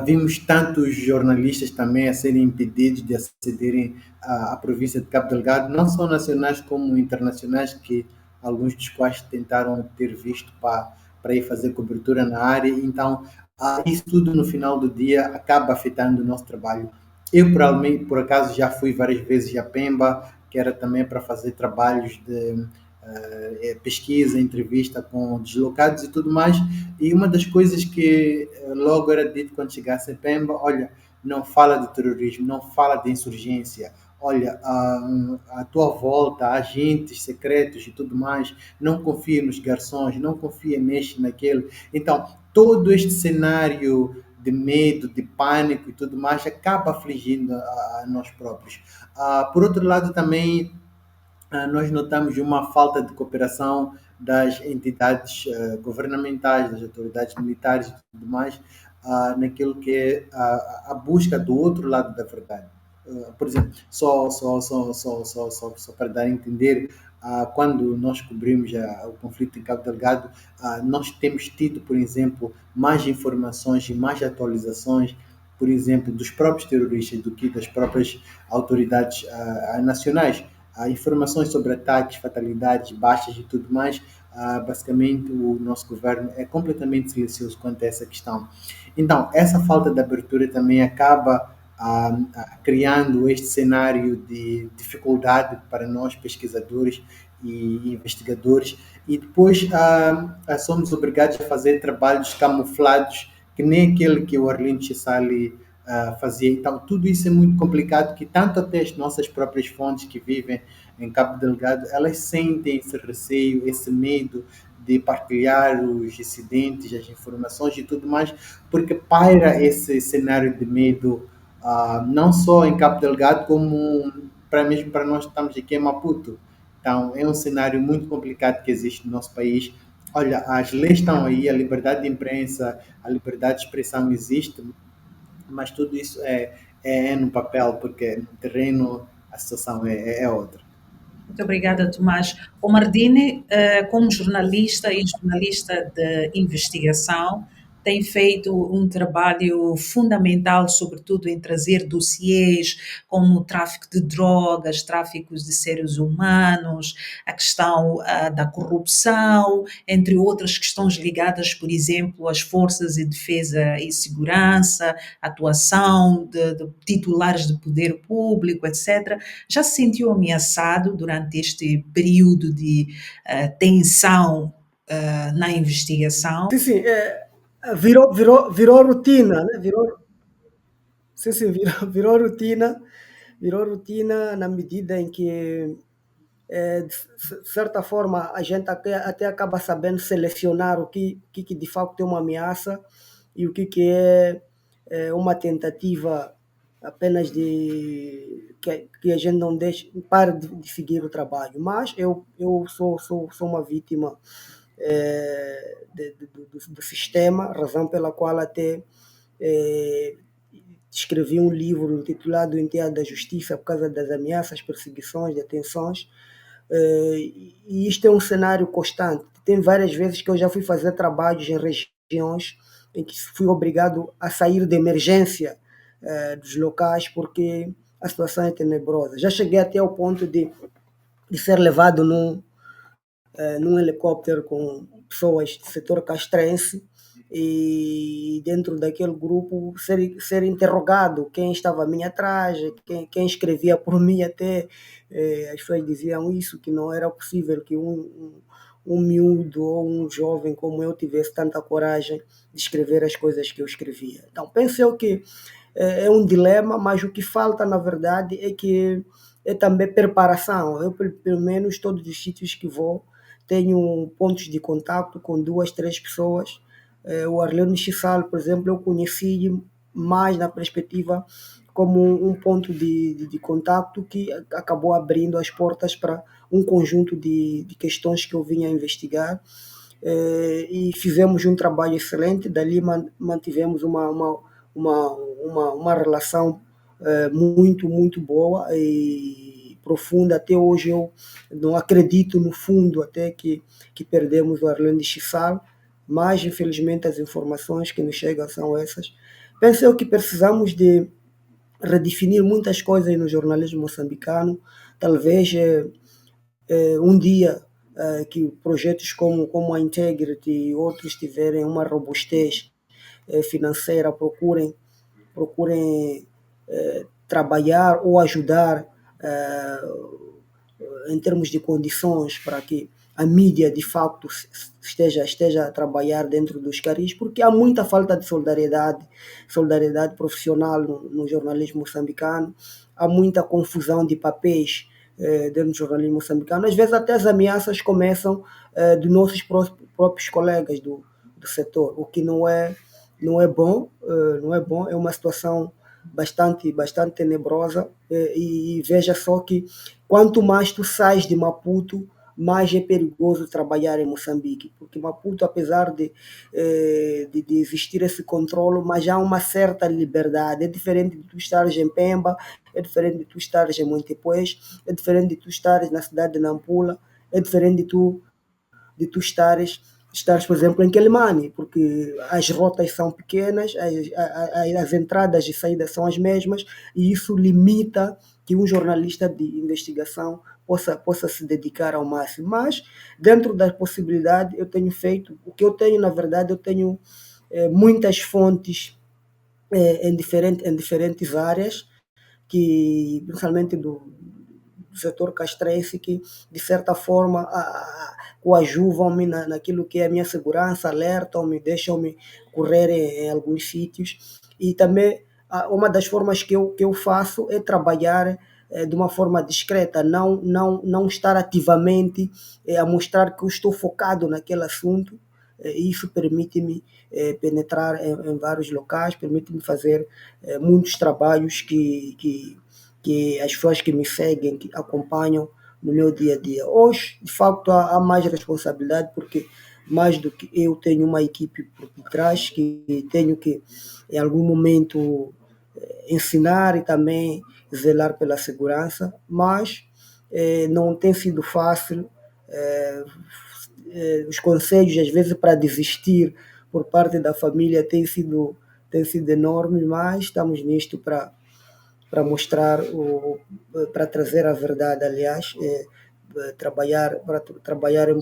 Vimos tantos jornalistas também a serem impedidos de acederem à província de Cabo Delgado, não só nacionais como internacionais, que alguns dos quais tentaram ter visto para ir fazer cobertura na área. Então, isso tudo no final do dia acaba afetando o nosso trabalho. Eu, por acaso, já fui várias vezes a Pemba, que era também para fazer trabalhos de pesquisa, entrevista com deslocados e tudo mais. E uma das coisas que logo era dito quando chegasse a Pemba: olha, não fala de terrorismo, não fala de insurgência. Olha, à tua volta há agentes secretos e tudo mais, não confia nos garçons, não confia neste, naquele. Então, todo este cenário de medo, de pânico e tudo mais acaba afligindo a nós próprios. Por outro lado, também nós notamos uma falta de cooperação das entidades governamentais, das autoridades militares e tudo mais, naquilo que é a busca do outro lado da verdade. Por exemplo, só para dar a entender, quando nós cobrimos o conflito em Cabo Delgado, nós temos tido, por exemplo, mais informações e mais atualizações, por exemplo, dos próprios terroristas do que das próprias autoridades nacionais. Informações sobre ataques, fatalidades, baixas e tudo mais. Basicamente, o nosso governo é completamente silencioso quanto a essa questão. Então, essa falta de abertura também acaba criando este cenário de dificuldade para nós, pesquisadores e investigadores, e depois somos obrigados a fazer trabalhos camuflados, que nem aquele que o Arlindo Chisali fazia. Então, tudo isso é muito complicado, que tanto até as nossas próprias fontes que vivem em Cabo Delgado, elas sentem esse receio, esse medo de partilhar os incidentes, as informações e tudo mais, porque paira esse cenário de medo, não só em Cabo Delgado, como mesmo para nós que estamos aqui em Maputo. Então, é um cenário muito complicado que existe no nosso país. Olha, as leis estão aí, a liberdade de imprensa, a liberdade de expressão existe, mas tudo isso é no papel, porque no terreno a situação é outra. Muito obrigada, Tomás. O Mardini, como jornalista e jornalista de investigação, tem feito um trabalho fundamental, sobretudo em trazer dossiês como o tráfico de drogas, tráficos de seres humanos, a questão da corrupção, entre outras questões ligadas, por exemplo, às forças de defesa e segurança, atuação de titulares de poder público, etc. Já se sentiu ameaçado durante este período de tensão na investigação? Sim, virou rotina, né? Virou rotina na medida em que, de certa forma, a gente até acaba sabendo selecionar o que de facto é uma ameaça e o que é uma tentativa apenas de que a gente não deixe, pare de seguir o trabalho. Mas eu sou uma vítima do sistema, razão pela qual até escrevi um livro intitulado O Enteado da Justiça, por causa das ameaças, perseguições, detenções, e isto é um cenário constante. Tem várias vezes que eu já fui fazer trabalhos em regiões em que fui obrigado a sair de emergência dos locais, porque a situação é tenebrosa. Já cheguei até ao ponto de ser levado num helicóptero com pessoas do setor castrense, e dentro daquele grupo ser interrogado quem estava à minha atrás, quem escrevia por mim. Até as pessoas diziam isso, que não era possível que um miúdo ou um jovem como eu tivesse tanta coragem de escrever as coisas que eu escrevia. Então pensei que é um dilema, mas o que falta na verdade é também preparação. Eu, pelo menos, todos os sítios que vou, tenho pontos de contato com 2, 3 pessoas. O Arlindo Chisali, por exemplo, eu conheci mais na perspectiva como um ponto de contato que acabou abrindo as portas para um conjunto de questões que eu vinha a investigar, e fizemos um trabalho excelente. Dali mantivemos uma relação muito, muito boa e profunda. Até hoje eu não acredito, no fundo, até que perdemos o Arlindo Chisali, mas infelizmente as informações que nos chegam são essas. Penso que precisamos de redefinir muitas coisas no jornalismo moçambicano. Talvez um dia que projetos como a Integrity e outros tiverem uma robustez financeira, procurem trabalhar ou ajudar em termos de condições para que a mídia de facto esteja a trabalhar dentro dos caris, porque há muita falta de solidariedade profissional no jornalismo moçambicano, há muita confusão de papéis dentro do jornalismo moçambicano. Às vezes até as ameaças começam de nossos próprios colegas do setor, o que não é bom, é uma situação bastante tenebrosa, e veja só que quanto mais tu sais de Maputo, mais é perigoso trabalhar em Moçambique, porque Maputo, apesar de existir esse controle, mas já há uma certa liberdade. É diferente de tu estares em Pemba, é diferente de tu estares em Montepuez, é diferente de tu estares na cidade de Nampula, é diferente de tu estares, por exemplo, em Quelimane, porque as rotas são pequenas, as entradas e saídas são as mesmas, e isso limita que um jornalista de investigação possa se dedicar ao máximo. Mas, dentro da possibilidade, eu tenho feito, o que eu tenho, na verdade, eu tenho muitas fontes em diferentes áreas, que, principalmente do setor castrense, que de certa forma coadjuvam-me naquilo que é a minha segurança, alertam-me, deixam-me correr em alguns sítios. E também uma das formas que eu faço é trabalhar de uma forma discreta, não estar ativamente a mostrar que eu estou focado naquele assunto. Isso permite-me penetrar em vários locais, permite-me fazer muitos trabalhos que as pessoas que me seguem, que acompanham no meu dia a dia. Hoje, de facto, há mais responsabilidade, porque mais do que eu tenho uma equipe por trás que tenho que, em algum momento, ensinar e também zelar pela segurança, mas não tem sido fácil. Os conselhos, às vezes, para desistir por parte da família têm sido enormes, mas estamos nisto para mostrar, para trazer a verdade, aliás, trabalhar em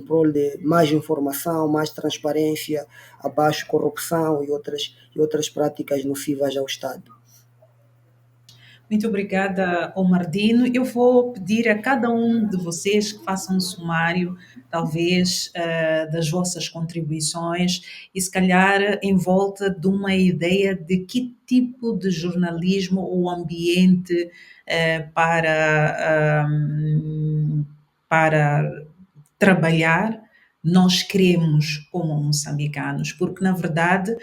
prol de mais informação, mais transparência, abaixo corrupção e outras práticas nocivas ao Estado. Muito obrigada, Omardino. Eu vou pedir a cada um de vocês que façam um sumário, talvez, das vossas contribuições e, se calhar, em volta de uma ideia de que tipo de jornalismo ou ambiente para trabalhar nós queremos como moçambicanos, porque, na verdade,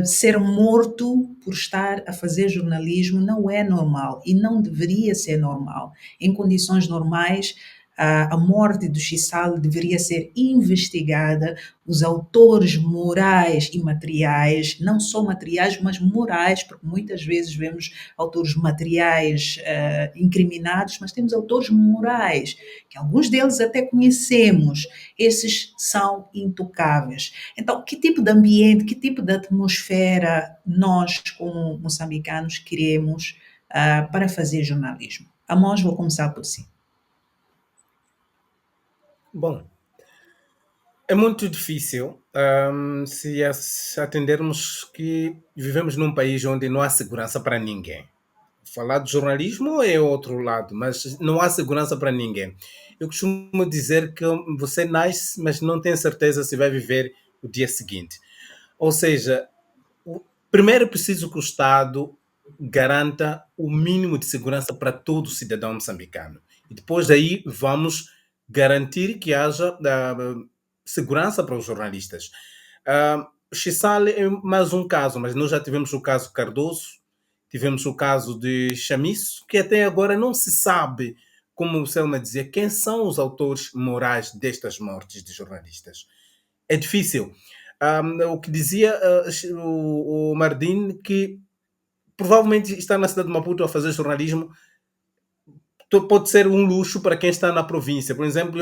ser morto por estar a fazer jornalismo não é normal e não deveria ser normal. Em condições normais, a morte do Chisal deveria ser investigada, os autores morais e materiais, não só materiais, mas morais, porque muitas vezes vemos autores materiais incriminados, mas temos autores morais, que alguns deles até conhecemos. Esses são intocáveis. Então, que tipo de ambiente, que tipo de atmosfera nós, como moçambicanos, queremos para fazer jornalismo? Amos, vou começar por si. Bom, é muito difícil se atendermos que vivemos num país onde não há segurança para ninguém. Falar de jornalismo é outro lado, mas não há segurança para ninguém. Eu costumo dizer que você nasce, mas não tem certeza se vai viver o dia seguinte. Ou seja, primeiro é preciso que o Estado garanta o mínimo de segurança para todo cidadão moçambicano. E depois daí vamos garantir que haja segurança para os jornalistas. Chisal é mais um caso, mas nós já tivemos o caso Cardoso, tivemos o caso de Chamisso, que até agora não se sabe, como o Selma dizia, quem são os autores morais destas mortes de jornalistas. É difícil. O que dizia o Mardin, que provavelmente estar na cidade de Maputo a fazer jornalismo pode ser um luxo para quem está na província. Por exemplo,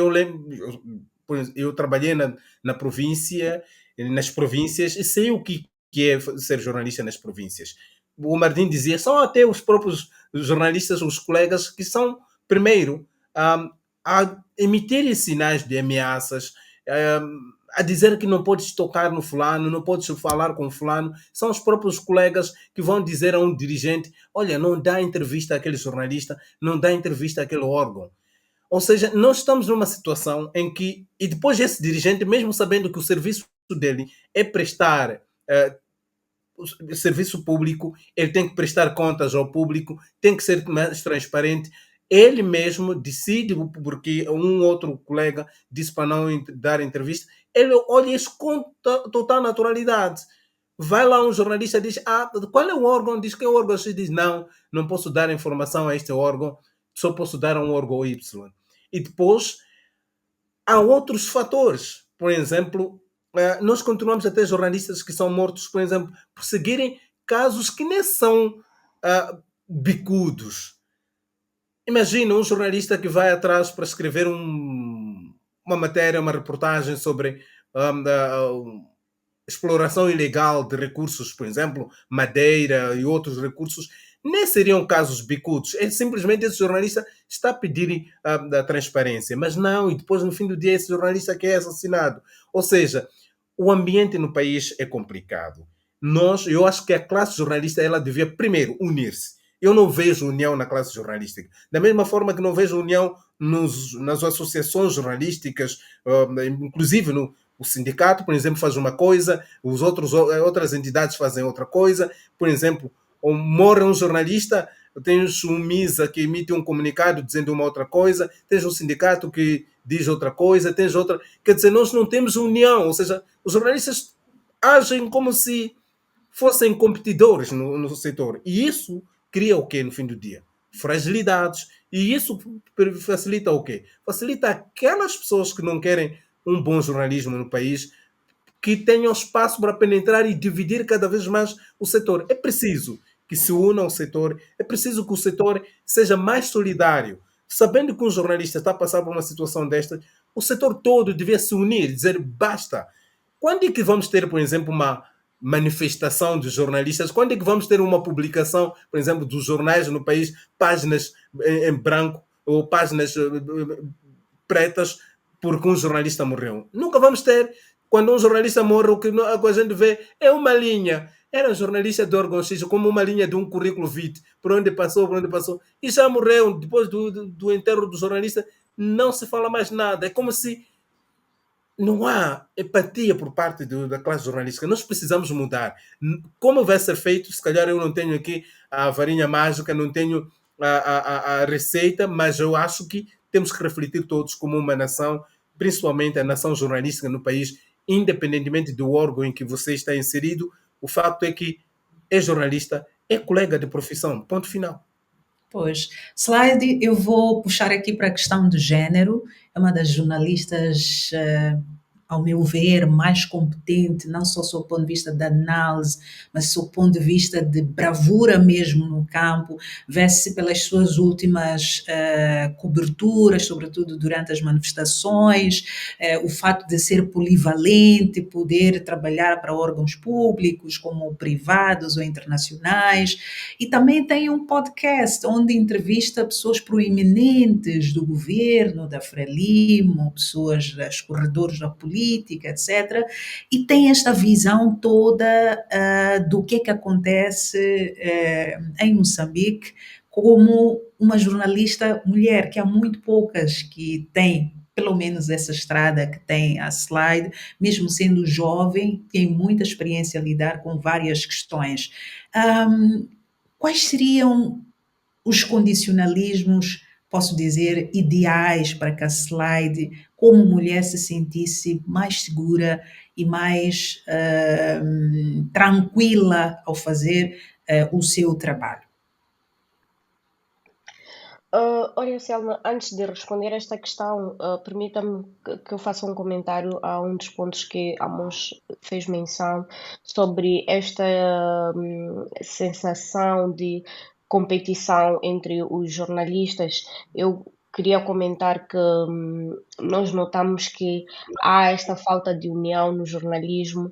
eu trabalhei na província, nas províncias, e sei o que é ser jornalista nas províncias. O Mardin dizia, são até os próprios jornalistas, os colegas, que são, primeiro, a emitirem sinais de ameaças, a dizer que não podes tocar no fulano, não podes falar com fulano. São os próprios colegas que vão dizer a um dirigente: olha, não dá entrevista àquele jornalista, não dá entrevista àquele órgão. Ou seja, nós estamos numa situação em que, e depois esse dirigente, mesmo sabendo que o serviço dele é prestar o serviço público, ele tem que prestar contas ao público, tem que ser mais transparente. Ele mesmo decide, porque um outro colega disse para não dar entrevista, ele olha isso com total naturalidade. Vai lá um jornalista e diz: qual é o órgão? Diz que é o órgão X. Diz: não posso dar informação a este órgão, só posso dar a um órgão Y. E depois há outros fatores. Por exemplo, nós continuamos a ter jornalistas que são mortos, por exemplo, por seguirem casos que nem são bicudos. Imagina um jornalista que vai atrás para escrever uma matéria, uma reportagem sobre exploração ilegal de recursos, por exemplo, madeira e outros recursos. Nem seriam casos bicudos. É simplesmente esse jornalista está a pedir a transparência. Mas não, e depois no fim do dia esse jornalista que é assassinado. Ou seja, o ambiente no país é complicado. Eu acho que a classe jornalista ela devia primeiro unir-se. Eu não vejo união na classe jornalística. Da mesma forma que não vejo união nas associações jornalísticas, inclusive o sindicato, por exemplo, faz uma coisa, outras entidades fazem outra coisa. Por exemplo, ou morre um jornalista, tens um MISA que emite um comunicado dizendo uma outra coisa, tens um sindicato que diz outra coisa, tens outra... Quer dizer, nós não temos união, ou seja, os jornalistas agem como se fossem competidores no setor. E isso cria o quê no fim do dia? Fragilidades. E isso facilita o quê? Facilita aquelas pessoas que não querem um bom jornalismo no país, que tenham espaço para penetrar e dividir cada vez mais o setor. É preciso que se una ao setor, é preciso que o setor seja mais solidário. Sabendo que um jornalista está a passar por uma situação desta, o setor todo devia se unir, dizer basta. Quando é que vamos ter, por exemplo, uma manifestação de jornalistas? Quando é que vamos ter uma publicação, por exemplo, dos jornais no país, páginas em branco ou páginas pretas porque um jornalista morreu? Nunca vamos ter. Quando um jornalista morre, o que a gente vê é uma linha. Era jornalista do órgão X, como uma linha de um currículo vitae, por onde passou, e já morreu. Depois do enterro do jornalista, não se fala mais nada. É como se não há empatia por parte da classe jornalística. Nós precisamos mudar. Como vai ser feito? Se calhar eu não tenho aqui a varinha mágica, não tenho a receita, mas eu acho que temos que refletir todos como uma nação, principalmente a nação jornalística no país, independentemente do órgão em que você está inserido. O fato é que é jornalista, é colega de profissão, ponto final. Pois, Slide, eu vou puxar aqui para a questão de género. É uma das jornalistas, ao meu ver, mais competente, não só do ponto de vista da análise, mas do ponto de vista de bravura mesmo no campo. Vê-se pelas suas últimas coberturas, sobretudo durante as manifestações, o fato de ser polivalente, poder trabalhar para órgãos públicos, como privados ou internacionais, e também tem um podcast onde entrevista pessoas proeminentes do governo, da Frelimo, pessoas dos corredores da política, etc. E tem esta visão toda do que acontece em Moçambique como uma jornalista mulher, que há muito poucas que têm pelo menos essa estrada que tem a Slide, mesmo sendo jovem, tem muita experiência a lidar com várias questões. Quais seriam os condicionalismos, posso dizer, ideais para que a Slide, como mulher, se sentisse mais segura e mais tranquila ao fazer o seu trabalho? Olha, Selma, antes de responder esta questão, permita-me que eu faça um comentário a um dos pontos que Amos fez menção sobre esta sensação de competição entre os jornalistas. Eu queria comentar que nós notamos que há esta falta de união no jornalismo,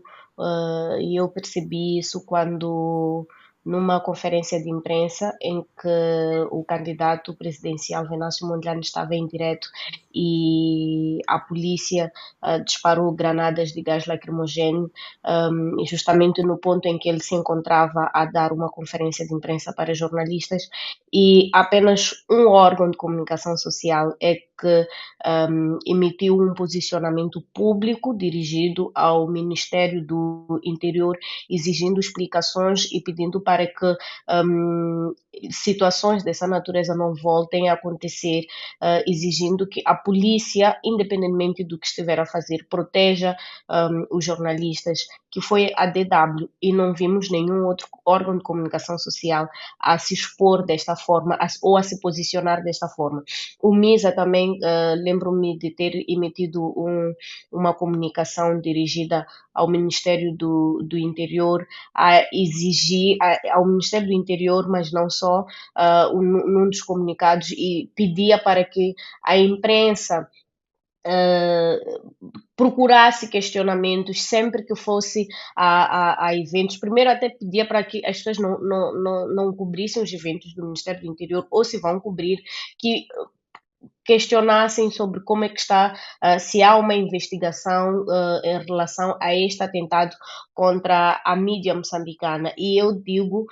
e eu percebi isso quando, numa conferência de imprensa em que o candidato presidencial Venâncio Mondlane estava em direto e a polícia disparou granadas de gás lacrimogéneo, justamente no ponto em que ele se encontrava a dar uma conferência de imprensa para jornalistas, e apenas um órgão de comunicação social é que emitiu um posicionamento público dirigido ao Ministério do Interior, exigindo explicações e pedindo para que situações dessa natureza não voltem a acontecer, exigindo que a polícia, independentemente do que estiver a fazer, proteja os jornalistas, que foi a DW, e não vimos nenhum outro órgão de comunicação social a se expor desta forma ou a se posicionar desta forma. O MISA também, lembro-me de ter emitido uma comunicação dirigida ao Ministério do Interior, a exigir ao Ministério do Interior, mas não só, num dos comunicados, e pedia para que a imprensa procurasse questionamentos sempre que fosse a eventos. Primeiro até pedia para que as pessoas não cobrissem os eventos do Ministério do Interior, ou se vão cobrir, que questionassem sobre como é que está, se há uma investigação em relação a este atentado contra a mídia moçambicana. E eu digo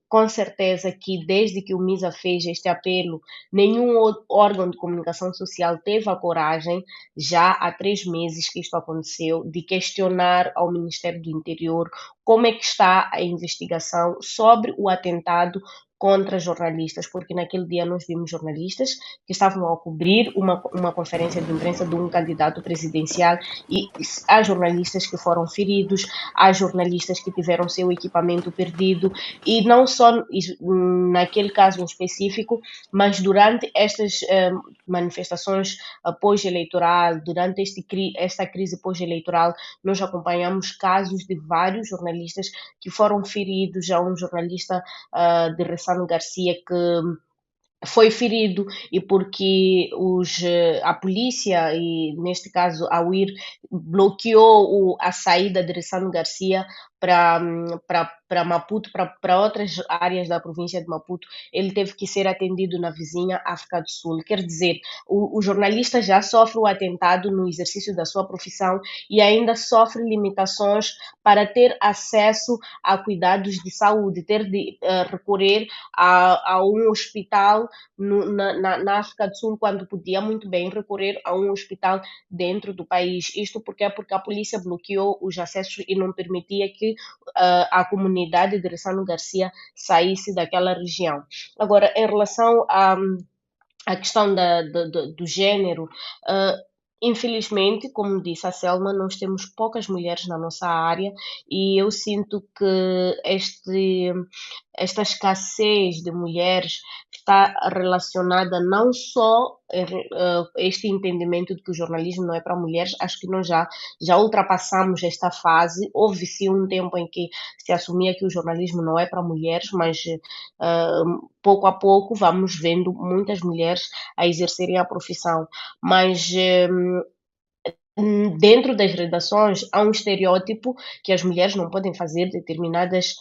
com certeza que desde que o MISA fez este apelo, nenhum órgão de comunicação social teve a coragem, já há 3 meses que isto aconteceu, de questionar ao Ministério do Interior como é que está a investigação sobre o atentado contra jornalistas, porque naquele dia nós vimos jornalistas que estavam a cobrir uma conferência de imprensa de um candidato presidencial, e há jornalistas que foram feridos, há jornalistas que tiveram seu equipamento perdido, e não só naquele caso em específico, mas durante estas manifestações pós-eleitoral, durante esta crise pós-eleitoral, nós acompanhamos casos de vários jornalistas que foram feridos. Já um jornalista de Ressano Garcia que foi ferido, e porque a polícia, e neste caso a UIR, bloqueou a saída de Ressano Garcia para Maputo, para outras áreas da província de Maputo, ele teve que ser atendido na vizinha África do Sul. Quer dizer, o jornalista já sofre o atentado no exercício da sua profissão e ainda sofre limitações para ter acesso a cuidados de saúde, ter de recorrer a um hospital na África do Sul, quando podia muito bem recorrer a um hospital dentro do país. Isto porque a polícia bloqueou os acessos e não permitia que a comunidade de Ressano Garcia saísse daquela região. Agora, em relação à questão do género, infelizmente, como disse a Selma, nós temos poucas mulheres na nossa área, e eu sinto que esta escassez de mulheres está relacionada não só a este entendimento de que o jornalismo não é para mulheres. Acho que nós já ultrapassamos esta fase. Houve sim um tempo em que se assumia que o jornalismo não é para mulheres, mas pouco a pouco vamos vendo muitas mulheres a exercerem a profissão. Mas dentro das redações há um estereótipo que as mulheres não podem fazer determinadas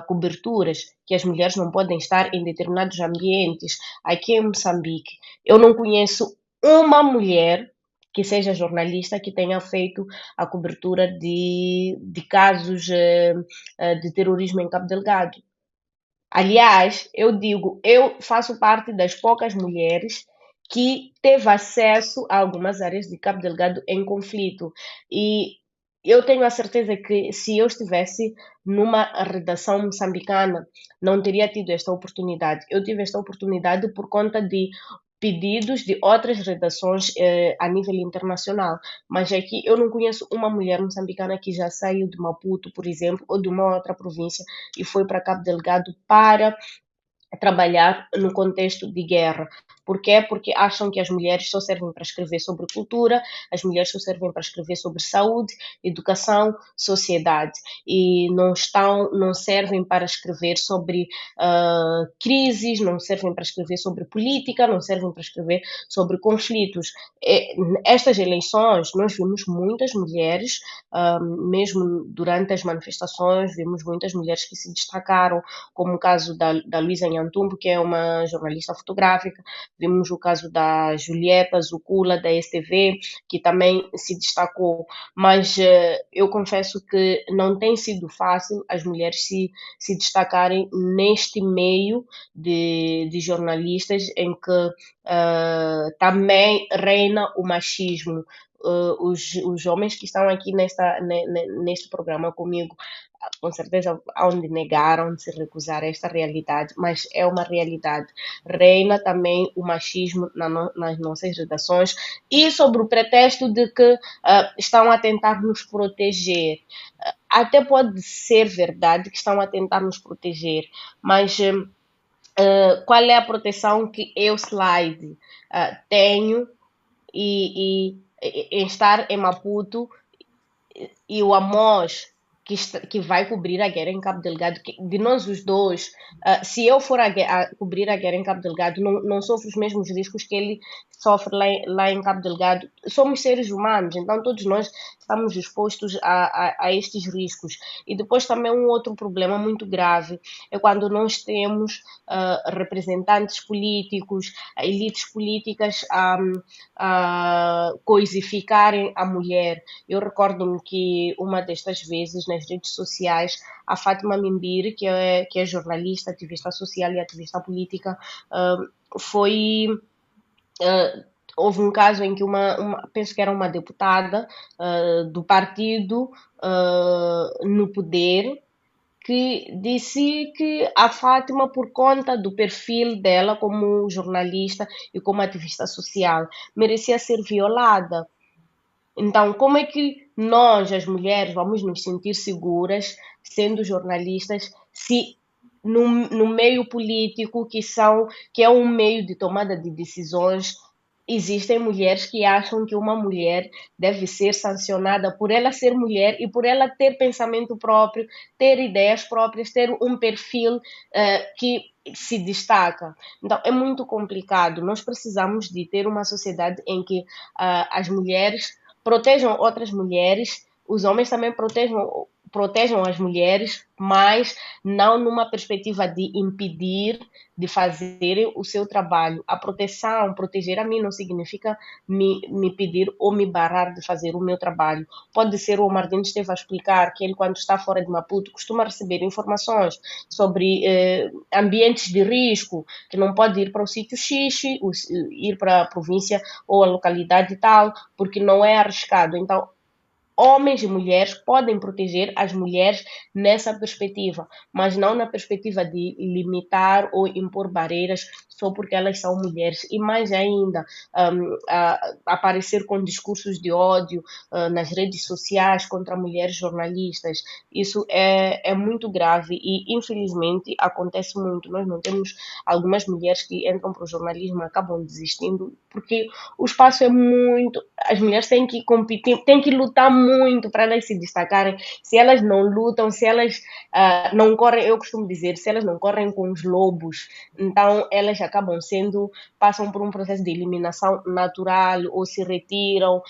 coberturas, que as mulheres não podem estar em determinados ambientes. Aqui em Moçambique, eu não conheço uma mulher que seja jornalista que tenha feito a cobertura de casos de terrorismo em Cabo Delgado. Aliás, eu faço parte das poucas mulheres que teve acesso a algumas áreas de Cabo Delgado em conflito, e eu tenho a certeza que se eu estivesse numa redação moçambicana, não teria tido esta oportunidade. Eu tive esta oportunidade por conta de pedidos de outras redações a nível internacional, mas aqui eu não conheço uma mulher moçambicana que já saiu de Maputo, por exemplo, ou de uma outra província e foi para Cabo Delgado para trabalhar no contexto de guerra. Por quê? Porque acham que as mulheres só servem para escrever sobre cultura, as mulheres só servem para escrever sobre saúde, educação, sociedade, e não servem para escrever sobre crises, não servem para escrever sobre política, não servem para escrever sobre conflitos. Estas eleições, nós vimos muitas mulheres, mesmo durante as manifestações, vimos muitas mulheres que se destacaram, como o caso da Luísa Nhambo, Nhantumbo, que é uma jornalista fotográfica. Vimos o caso da Julieta Zucula, da STV, que também se destacou. Mas eu confesso que não tem sido fácil as mulheres se destacarem neste meio de jornalistas em que também reina o machismo. Os homens que estão aqui neste programa comigo, com certeza hão de negar, hão de se recusar a esta realidade, mas é uma realidade. Reina também o machismo nas nossas redações, e sob o pretexto de que estão a tentar nos proteger. Até pode ser verdade que estão a tentar nos proteger, mas qual é a proteção que eu, Slide, tenho em estar em Maputo, e o Amos que vai cobrir a guerra em Cabo Delgado, de nós os dois, se eu for a cobrir a guerra em Cabo Delgado, não sofro os mesmos riscos que ele sofre lá em Cabo Delgado. Somos seres humanos, então todos nós estamos expostos a estes riscos. E depois também um outro problema muito grave é quando nós temos representantes políticos, elites políticas a coisificarem a mulher. Eu recordo-me que uma destas vezes nas redes sociais, a Fátima Mimbiri, que é jornalista, ativista social e ativista política, foi houve um caso em que penso que era uma deputada do partido no poder, que disse que a Fátima, por conta do perfil dela como jornalista e como ativista social, merecia ser violada. Então, como é que nós, as mulheres, vamos nos sentir seguras sendo jornalistas se no meio político, que é um meio de tomada de decisões, existem mulheres que acham que uma mulher deve ser sancionada por ela ser mulher e por ela ter pensamento próprio, ter ideias próprias, ter um perfil que se destaca. Então, é muito complicado. Nós precisamos de ter uma sociedade em que as mulheres protejam outras mulheres, os homens também protejam as mulheres, mas não numa perspectiva de impedir de fazerem o seu trabalho. A proteção, proteger a mim não significa me pedir ou me barrar de fazer o meu trabalho. Pode ser, o Mardini esteve a explicar que ele, quando está fora de Maputo, costuma receber informações sobre ambientes de risco, que não pode ir para o sítio X, ir para a província ou a localidade tal, porque não é arriscado. Então, homens e mulheres podem proteger as mulheres nessa perspectiva, mas não na perspectiva de limitar ou impor barreiras só porque elas são mulheres. E mais ainda, aparecer com discursos de ódio nas redes sociais contra mulheres jornalistas. Isso é muito grave e, infelizmente, acontece muito. Nós não temos algumas mulheres que entram para o jornalismo e acabam desistindo porque o espaço é muito. As mulheres têm que competir, têm que lutar muito para elas se destacarem. Se elas não lutam, se elas não correm, eu costumo dizer, se elas não correm com os lobos, então elas passam por um processo de eliminação natural ou se retiram,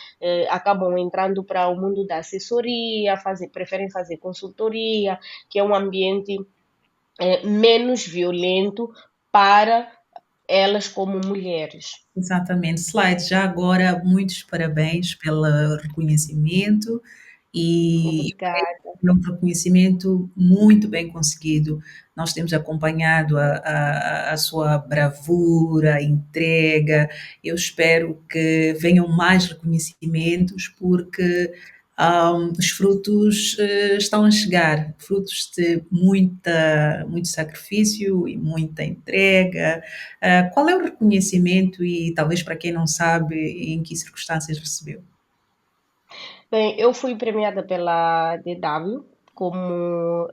acabam entrando para o mundo da assessoria, preferem fazer consultoria, que é um ambiente menos violento para elas como mulheres. Exatamente. Slide, já agora, muitos parabéns pelo reconhecimento e Obrigada. é um reconhecimento muito bem conseguido. Nós temos acompanhado a sua bravura, entrega. Eu espero que venham mais reconhecimentos, porque os frutos estão a chegar, frutos de muito sacrifício e muita entrega. Qual é o reconhecimento e, talvez para quem não sabe, em que circunstâncias recebeu? Bem, eu fui premiada pela DW como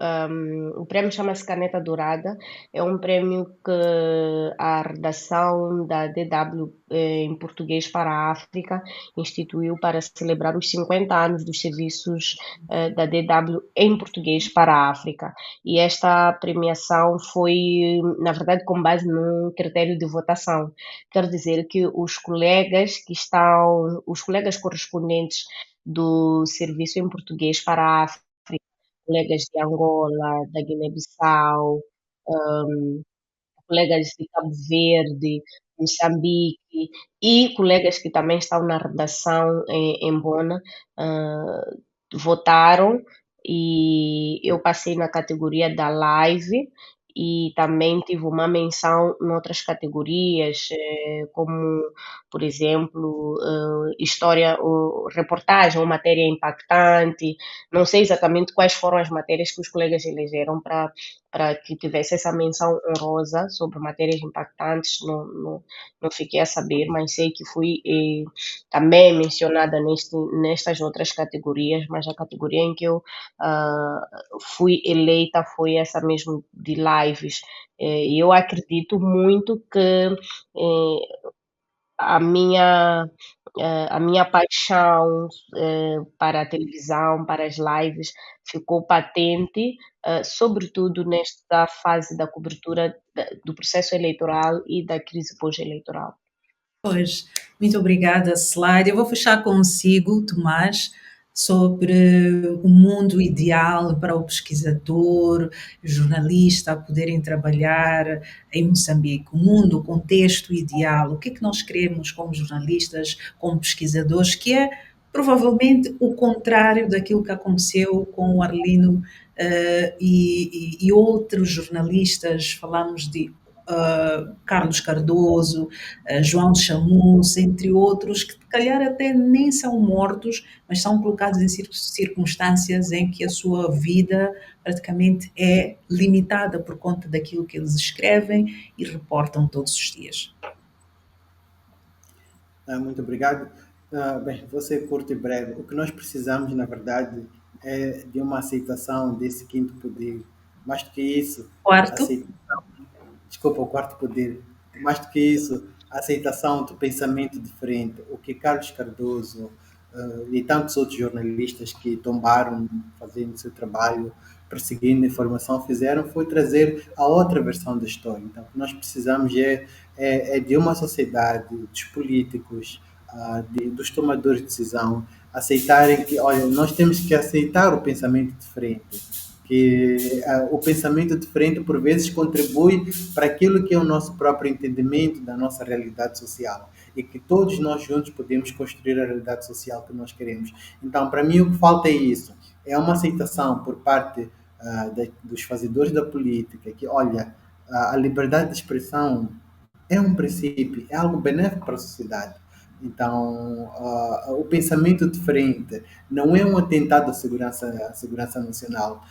o prêmio chama-se Caneta Dourada. É um prêmio que a redação da DW em português para a África instituiu para celebrar os 50 anos dos serviços da DW em português para a África. E esta premiação foi, na verdade, com base num critério de votação. Quer dizer que os colegas correspondentes do serviço em português para a África, colegas de Angola, da Guiné-Bissau, colegas de Cabo Verde, Moçambique e colegas que também estão na redação em Bona, votaram e eu passei na categoria da live e também tive uma menção em outras categorias, como, por exemplo, história, ou reportagem ou matéria impactante. Não sei exatamente quais foram as matérias que os colegas elegeram para que tivesse essa menção honrosa sobre matérias impactantes, não fiquei a saber, mas sei que fui também mencionada nestas outras categorias, mas a categoria em que eu fui eleita foi essa mesmo de lives. E eu acredito muito que a minha, a minha paixão para a televisão, para as lives, ficou patente, sobretudo nesta fase da cobertura do processo eleitoral e da crise pós-eleitoral. Pois, muito obrigada, Slide. Eu vou fechar consigo, Tomás, sobre o mundo ideal para o pesquisador, jornalista, a poderem trabalhar em Moçambique. O mundo, o contexto ideal. O que é que nós queremos como jornalistas, como pesquisadores, que é provavelmente o contrário daquilo que aconteceu com o Arlindo e outros jornalistas. Falamos de Carlos Cardoso, João Chamus, entre outros, que se calhar até nem são mortos, mas são colocados em circunstâncias em que a sua vida praticamente é limitada por conta daquilo que eles escrevem e reportam todos os dias. Muito obrigado. Bem, vou ser curto e breve. O que nós precisamos, na verdade, é de uma aceitação desse quinto poder. Mais do que isso, Quarto, desculpa, o quarto poder. Mais do que isso, a aceitação do pensamento diferente. O que Carlos Cardoso e tantos outros jornalistas que tombaram fazendo seu trabalho, perseguindo a informação, fizeram foi trazer a outra versão da história. Então, o que nós precisamos é de uma sociedade, dos políticos, dos tomadores de decisão, aceitarem que, olha, nós temos que aceitar o pensamento diferente, que o pensamento diferente por vezes contribui para aquilo que é o nosso próprio entendimento da nossa realidade social e que todos nós juntos podemos construir a realidade social que nós queremos. Então, para mim, o que falta é isso, é uma aceitação por parte dos fazedores da política, que, olha, a liberdade de expressão é um princípio, é algo benéfico para a sociedade. Então, o pensamento diferente não é um atentado à segurança nacional.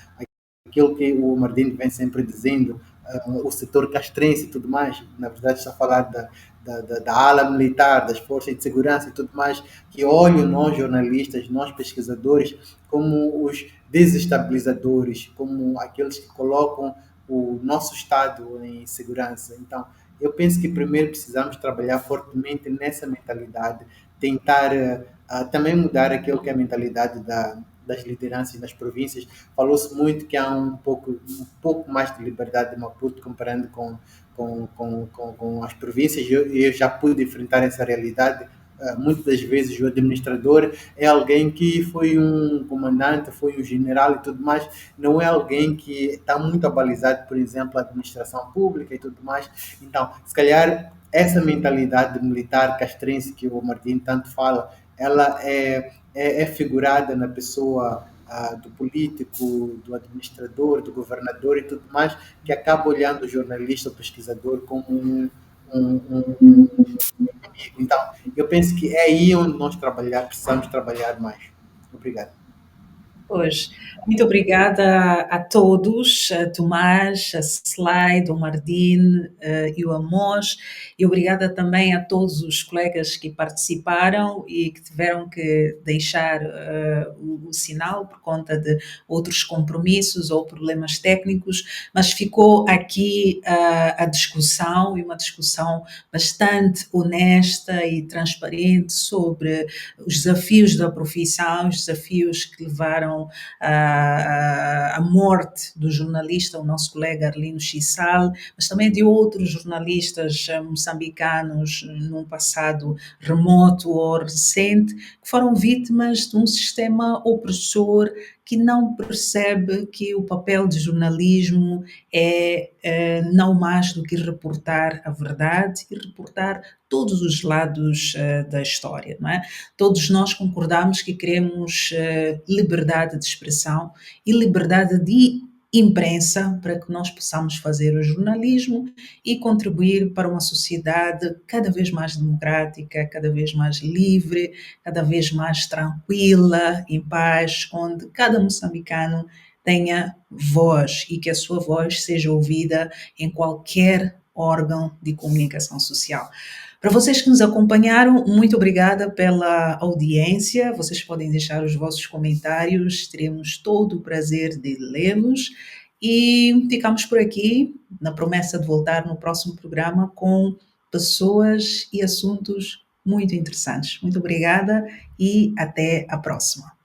Aquilo que o Mardini vem sempre dizendo, o setor castrense e tudo mais, na verdade está a falar da ala militar, das forças de segurança e tudo mais, que olham nós jornalistas, nós pesquisadores, como os desestabilizadores, como aqueles que colocam o nosso Estado em segurança. Então, eu penso que primeiro precisamos trabalhar fortemente nessa mentalidade, tentar também mudar aquilo que é a mentalidade das lideranças nas províncias. Falou-se muito que há um pouco mais de liberdade de Maputo comparando com as províncias, e eu já pude enfrentar essa realidade. Muitas das vezes o administrador é alguém que foi um comandante, foi um general e tudo mais, não é alguém que está muito abalizado, por exemplo, a administração pública e tudo mais. Então, se calhar, essa mentalidade militar castrense que o Martim tanto fala, ela é figurada na pessoa do político, do administrador, do governador e tudo mais, que acaba olhando o jornalista, o pesquisador como um então, eu penso que é aí onde nós precisamos trabalhar mais. Obrigado. Pois, muito obrigada a todos, a Tomás, a Slide, o Mardin e o Amos, e obrigada também a todos os colegas que participaram e que tiveram que deixar o sinal por conta de outros compromissos ou problemas técnicos, mas ficou aqui a discussão, e uma discussão bastante honesta e transparente sobre os desafios da profissão, os desafios que levaram a morte do jornalista, o nosso colega Arlindo Chissal, mas também de outros jornalistas moçambicanos num passado remoto ou recente, que foram vítimas de um sistema opressor que não percebe que o papel de jornalismo é não mais do que reportar a verdade e reportar todos os lados da história, não é? Todos nós concordamos que queremos liberdade de expressão e liberdade de imprensa para que nós possamos fazer o jornalismo e contribuir para uma sociedade cada vez mais democrática, cada vez mais livre, cada vez mais tranquila, em paz, onde cada moçambicano tenha voz e que a sua voz seja ouvida em qualquer órgão de comunicação social. Para vocês que nos acompanharam, muito obrigada pela audiência. Vocês podem deixar os vossos comentários, teremos todo o prazer de lê-los. E ficamos por aqui, na promessa de voltar no próximo programa com pessoas e assuntos muito interessantes. Muito obrigada e até a próxima.